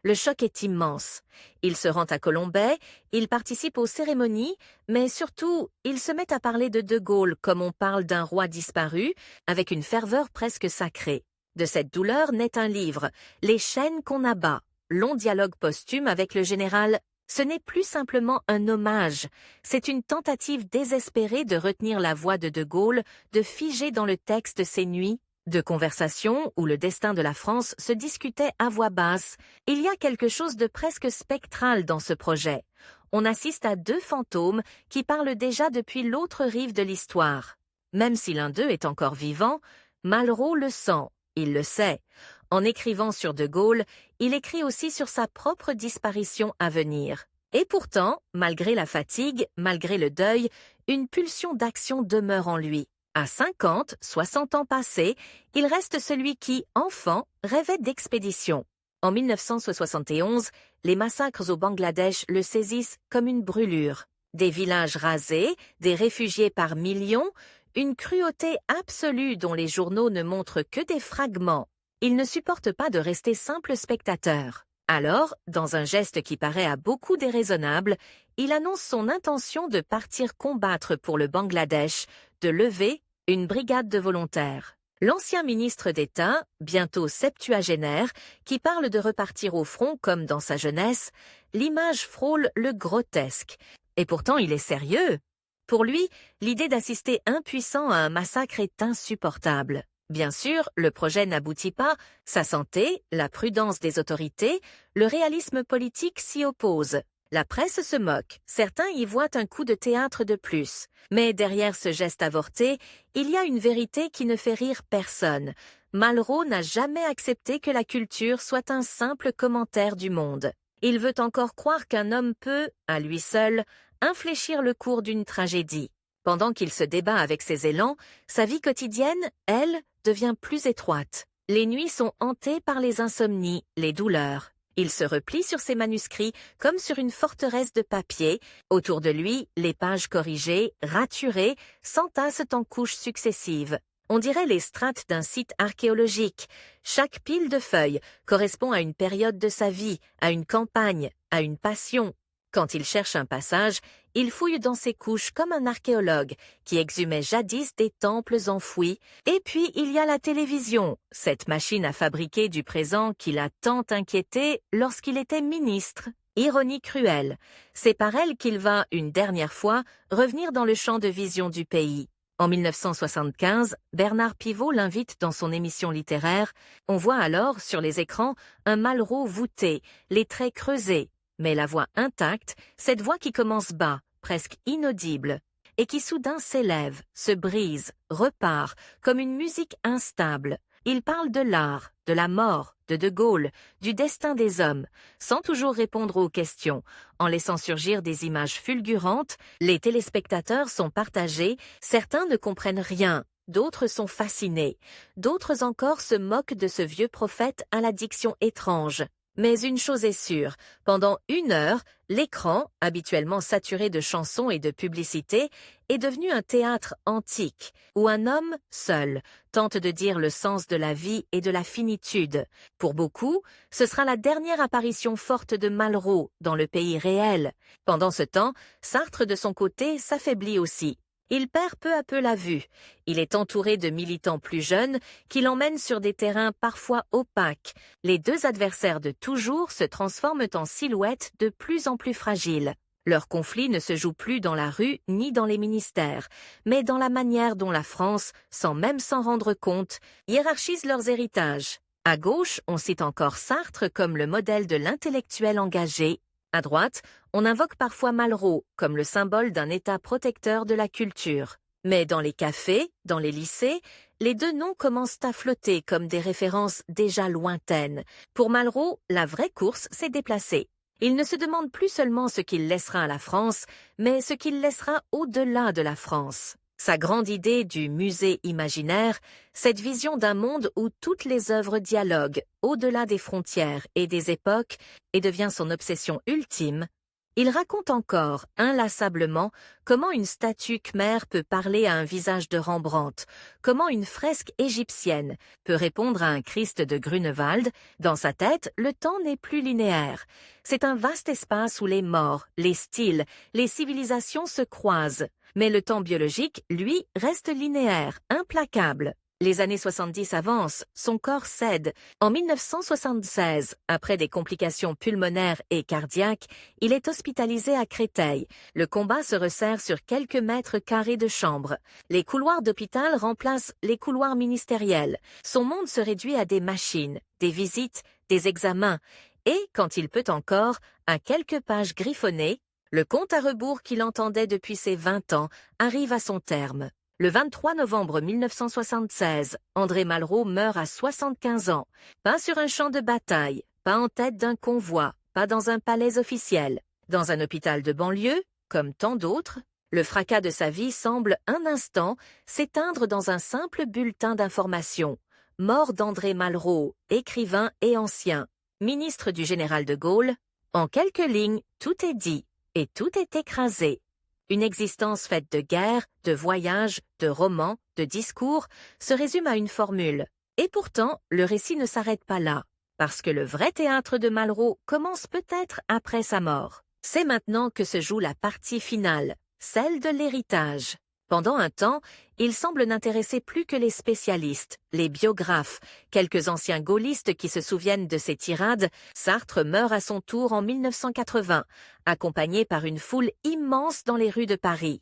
Speaker 1: Le choc est immense. Il se rend à Colombey, il participe aux cérémonies, mais surtout, il se met à parler de Gaulle comme on parle d'un roi disparu, avec une ferveur presque sacrée. De cette douleur naît un livre, Les chaînes qu'on abat, long dialogue posthume avec le général. Ce n'est plus simplement un hommage, c'est une tentative désespérée de retenir la voix de Gaulle, de figer dans le texte ses nuits, de conversations où le destin de la France se discutait à voix basse. Il y a quelque chose de presque spectral dans ce projet. On assiste à deux fantômes qui parlent déjà depuis l'autre rive de l'histoire. Même si l'un d'eux est encore vivant, Malraux le sent, il le sait. En écrivant sur de Gaulle, il écrit aussi sur sa propre disparition à venir. Et pourtant, malgré la fatigue, malgré le deuil, une pulsion d'action demeure en lui. À 50, 60 ans passés, il reste celui qui, enfant, rêvait d'expédition. En 1971, les massacres au Bangladesh le saisissent comme une brûlure. Des villages rasés, des réfugiés par millions, une cruauté absolue dont les journaux ne montrent que des fragments. Il ne supporte pas de rester simple spectateur. Alors, dans un geste qui paraît à beaucoup déraisonnable, il annonce son intention de partir combattre pour le Bangladesh, de lever une brigade de volontaires. L'ancien ministre d'État, bientôt septuagénaire, qui parle de repartir au front comme dans sa jeunesse, l'image frôle le grotesque. Et pourtant il est sérieux. Pour lui, l'idée d'assister impuissant à un massacre est insupportable. Bien sûr, le projet n'aboutit pas, sa santé, la prudence des autorités, le réalisme politique s'y opposent. La presse se moque, certains y voient un coup de théâtre de plus. Mais derrière ce geste avorté, il y a une vérité qui ne fait rire personne. Malraux n'a jamais accepté que la culture soit un simple commentaire du monde. Il veut encore croire qu'un homme peut, à lui seul, infléchir le cours d'une tragédie. Pendant qu'il se débat avec ses élans, sa vie quotidienne, elle, devient plus étroite. Les nuits sont hantées par les insomnies, les douleurs. Il se replie sur ses manuscrits comme sur une forteresse de papier. Autour de lui, les pages corrigées, raturées, s'entassent en couches successives. On dirait les strates d'un site archéologique. Chaque pile de feuilles correspond à une période de sa vie, à une campagne, à une passion. Quand il cherche un passage, il fouille dans ses couches comme un archéologue qui exhumait jadis des temples enfouis. Et puis il y a la télévision, cette machine à fabriquer du présent qui l'a tant inquiété lorsqu'il était ministre. Ironie cruelle, c'est par elle qu'il va, une dernière fois, revenir dans le champ de vision du pays. En 1975, Bernard Pivot l'invite dans son émission littéraire. On voit alors, sur les écrans, un Malraux voûté, les traits creusés, mais la voix intacte, cette voix qui commence bas, presque inaudible, et qui soudain s'élève, se brise, repart, comme une musique instable. Il parle de l'art, de la mort, de Gaulle, du destin des hommes, sans toujours répondre aux questions. En laissant surgir des images fulgurantes, les téléspectateurs sont partagés, certains ne comprennent rien, d'autres sont fascinés, d'autres encore se moquent de ce vieux prophète à la diction étrange. Mais une chose est sûre, pendant 1 heure, l'écran, habituellement saturé de chansons et de publicités, est devenu un théâtre antique, où un homme, seul, tente de dire le sens de la vie et de la finitude. Pour beaucoup, ce sera la dernière apparition forte de Malraux dans le pays réel. Pendant ce temps, Sartre de son côté s'affaiblit aussi. Il perd peu à peu la vue. Il est entouré de militants plus jeunes qui l'emmènent sur des terrains parfois opaques. Les deux adversaires de toujours se transforment en silhouettes de plus en plus fragiles. Leur conflit ne se joue plus dans la rue ni dans les ministères, mais dans la manière dont la France, sans même s'en rendre compte, hiérarchise leurs héritages. À gauche, on cite encore Sartre comme le modèle de l'intellectuel engagé. À droite, on invoque parfois Malraux comme le symbole d'un État protecteur de la culture. Mais dans les cafés, dans les lycées, les deux noms commencent à flotter comme des références déjà lointaines. Pour Malraux, la vraie course s'est déplacée. Il ne se demande plus seulement ce qu'il laissera à la France, mais ce qu'il laissera au-delà de la France. Sa grande idée du musée imaginaire, cette vision d'un monde où toutes les œuvres dialoguent au-delà des frontières et des époques, et devient son obsession ultime. Il raconte encore, inlassablement, comment une statue khmère peut parler à un visage de Rembrandt, comment une fresque égyptienne peut répondre à un Christ de Grunewald. Dans sa tête, le temps n'est plus linéaire. C'est un vaste espace où les morts, les styles, les civilisations se croisent. Mais le temps biologique, lui, reste linéaire, implacable. Les années 70 avancent, son corps cède. En 1976, après des complications pulmonaires et cardiaques, il est hospitalisé à Créteil. Le combat se resserre sur quelques mètres carrés de chambre. Les couloirs d'hôpital remplacent les couloirs ministériels. Son monde se réduit à des machines, des visites, des examens. Et, quand il peut encore, à quelques pages griffonnées, le compte à rebours qu'il entendait depuis ses 20 ans arrive à son terme. Le 23 novembre 1976, André Malraux meurt à 75 ans. Pas sur un champ de bataille, pas en tête d'un convoi, pas dans un palais officiel. Dans un hôpital de banlieue, comme tant d'autres, le fracas de sa vie semble un instant s'éteindre dans un simple bulletin d'information. Mort d'André Malraux, écrivain et ancien, ministre du général de Gaulle. En quelques lignes, tout est dit, et tout est écrasé. Une existence faite de guerres, de voyages, de romans, de discours se résume à une formule. Et pourtant, le récit ne s'arrête pas là, parce que le vrai théâtre de Malraux commence peut-être après sa mort. C'est maintenant que se joue la partie finale, celle de l'héritage. Pendant un temps, il semble n'intéresser plus que les spécialistes, les biographes, quelques anciens gaullistes qui se souviennent de ses tirades. Sartre meurt à son tour en 1980, accompagné par une foule immense dans les rues de Paris.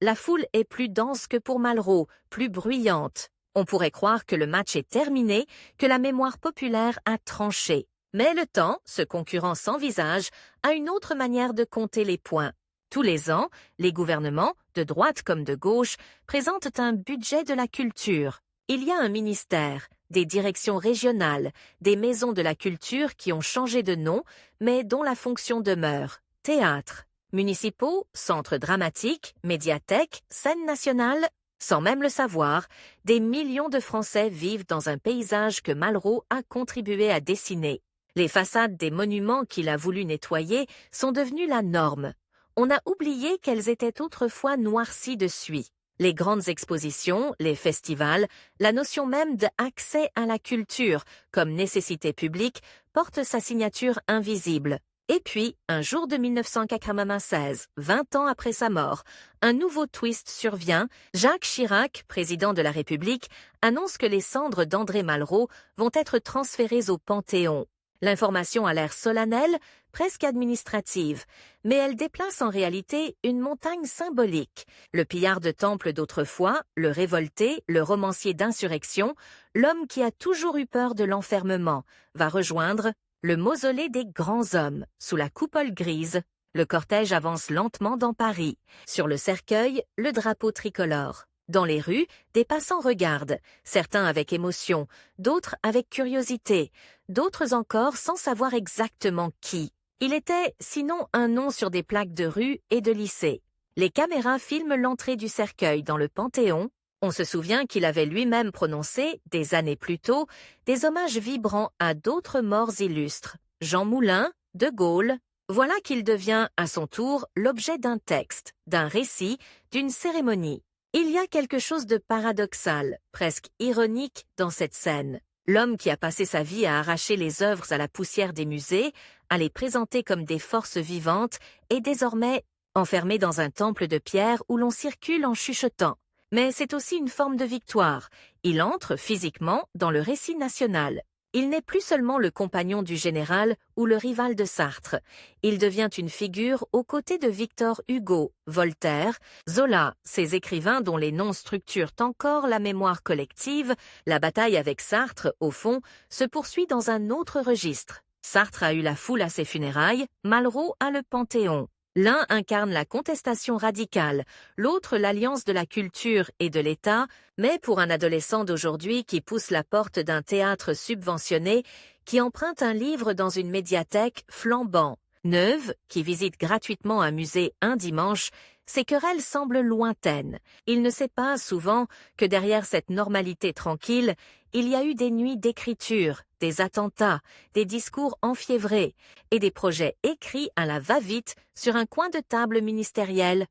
Speaker 1: La foule est plus dense que pour Malraux, plus bruyante. On pourrait croire que le match est terminé, que la mémoire populaire a tranché. Mais le temps, ce concurrent sans visage, a une autre manière de compter les points. Tous les ans, les gouvernements, de droite comme de gauche, présentent un budget de la culture. Il y a un ministère, des directions régionales, des maisons de la culture qui ont changé de nom, mais dont la fonction demeure. Théâtres, municipaux, centres dramatiques, médiathèques, scènes nationales. Sans même le savoir, des millions de Français vivent dans un paysage que Malraux a contribué à dessiner. Les façades des monuments qu'il a voulu nettoyer sont devenues la norme. On a oublié qu'elles étaient autrefois noircies de suie. Les grandes expositions, les festivals, la notion même d'accès à la culture comme nécessité publique porte sa signature invisible. Et puis, un jour de 1996, 20 ans après sa mort, un nouveau twist survient. Jacques Chirac, président de la République, annonce que les cendres d'André Malraux vont être transférées au Panthéon. L'information a l'air solennelle, presque administrative, mais elle déplace en réalité une montagne symbolique. Le pillard de temple d'autrefois, le révolté, le romancier d'insurrection, l'homme qui a toujours eu peur de l'enfermement, va rejoindre le mausolée des grands hommes, sous la coupole grise. Le cortège avance lentement dans Paris. Sur le cercueil, le drapeau tricolore. Dans les rues, des passants regardent, certains avec émotion, d'autres avec curiosité, d'autres encore sans savoir exactement qui. Il était, sinon, un nom sur des plaques de rue et de lycée. Les caméras filment l'entrée du cercueil dans le Panthéon. On se souvient qu'il avait lui-même prononcé, des années plus tôt, des hommages vibrants à d'autres morts illustres. Jean Moulin, De Gaulle. Voilà qu'il devient, à son tour, l'objet d'un texte, d'un récit, d'une cérémonie. Il y a quelque chose de paradoxal, presque ironique, dans cette scène. L'homme qui a passé sa vie à arracher les œuvres à la poussière des musées, à les présenter comme des forces vivantes, est désormais enfermé dans un temple de pierre où l'on circule en chuchotant. Mais c'est aussi une forme de victoire. Il entre, physiquement, dans le récit national. Il n'est plus seulement le compagnon du général ou le rival de Sartre. Il devient une figure aux côtés de Victor Hugo, Voltaire, Zola, ces écrivains dont les noms structurent encore la mémoire collective. La bataille avec Sartre, au fond, se poursuit dans un autre registre. Sartre a eu la foule à ses funérailles, Malraux a le Panthéon. L'un incarne la contestation radicale, l'autre l'alliance de la culture et de l'État, mais pour un adolescent d'aujourd'hui qui pousse la porte d'un théâtre subventionné, qui emprunte un livre dans une médiathèque flambant neuve, qui visite gratuitement un musée un dimanche, ces querelles semblent lointaines. Il ne sait pas, souvent, que derrière cette normalité tranquille, il y a eu des nuits d'écriture, des attentats, des discours enfiévrés et des projets écrits à la va-vite sur un coin de table ministériel.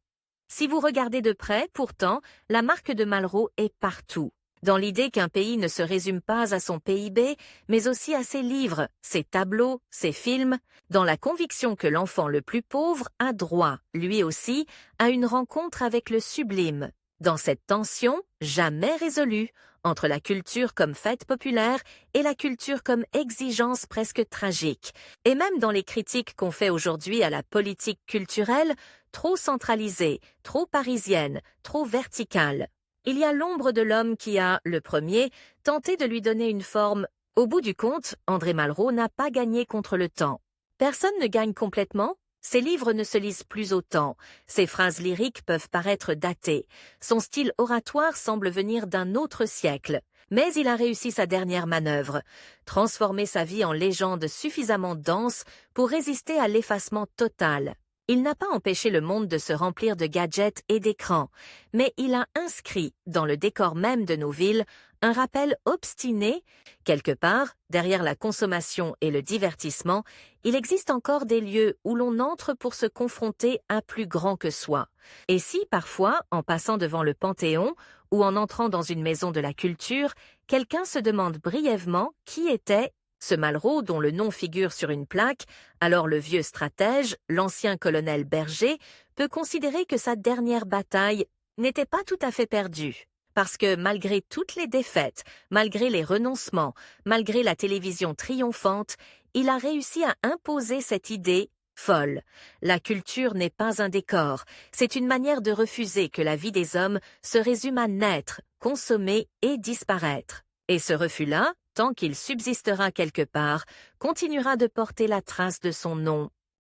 Speaker 1: Si vous regardez de près, pourtant, la marque de Malraux est partout. Dans l'idée qu'un pays ne se résume pas à son PIB, mais aussi à ses livres, ses tableaux, ses films, dans la conviction que l'enfant le plus pauvre a droit, lui aussi, à une rencontre avec le sublime. Dans cette tension, jamais résolue, entre la culture comme fête populaire et la culture comme exigence presque tragique. Et même dans les critiques qu'on fait aujourd'hui à la politique culturelle, trop centralisée, trop parisienne, trop verticale. Il y a l'ombre de l'homme qui a, le premier, tenté de lui donner une forme. Au bout du compte, André Malraux n'a pas gagné contre le temps. Personne ne gagne complètement. Ses livres ne se lisent plus autant. Ses phrases lyriques peuvent paraître datées. Son style oratoire semble venir d'un autre siècle. Mais il a réussi sa dernière manœuvre, transformer sa vie en légende suffisamment dense pour résister à l'effacement total. Il n'a pas empêché le monde de se remplir de gadgets et d'écrans, mais il a inscrit, dans le décor même de nos villes, un rappel obstiné. Quelque part, derrière la consommation et le divertissement, il existe encore des lieux où l'on entre pour se confronter à plus grand que soi. Et si, parfois, en passant devant le Panthéon ou en entrant dans une maison de la culture, quelqu'un se demande brièvement qui était ce Malraux dont le nom figure sur une plaque, alors le vieux stratège, l'ancien colonel Berger, peut considérer que sa dernière bataille n'était pas tout à fait perdue. Parce que malgré toutes les défaites, malgré les renoncements, malgré la télévision triomphante, il a réussi à imposer cette idée folle. La culture n'est pas un décor, c'est une manière de refuser que la vie des hommes se résume à naître, consommer et disparaître. Et ce refus-là, tant qu'il subsistera quelque part, continuera de porter la trace de son nom.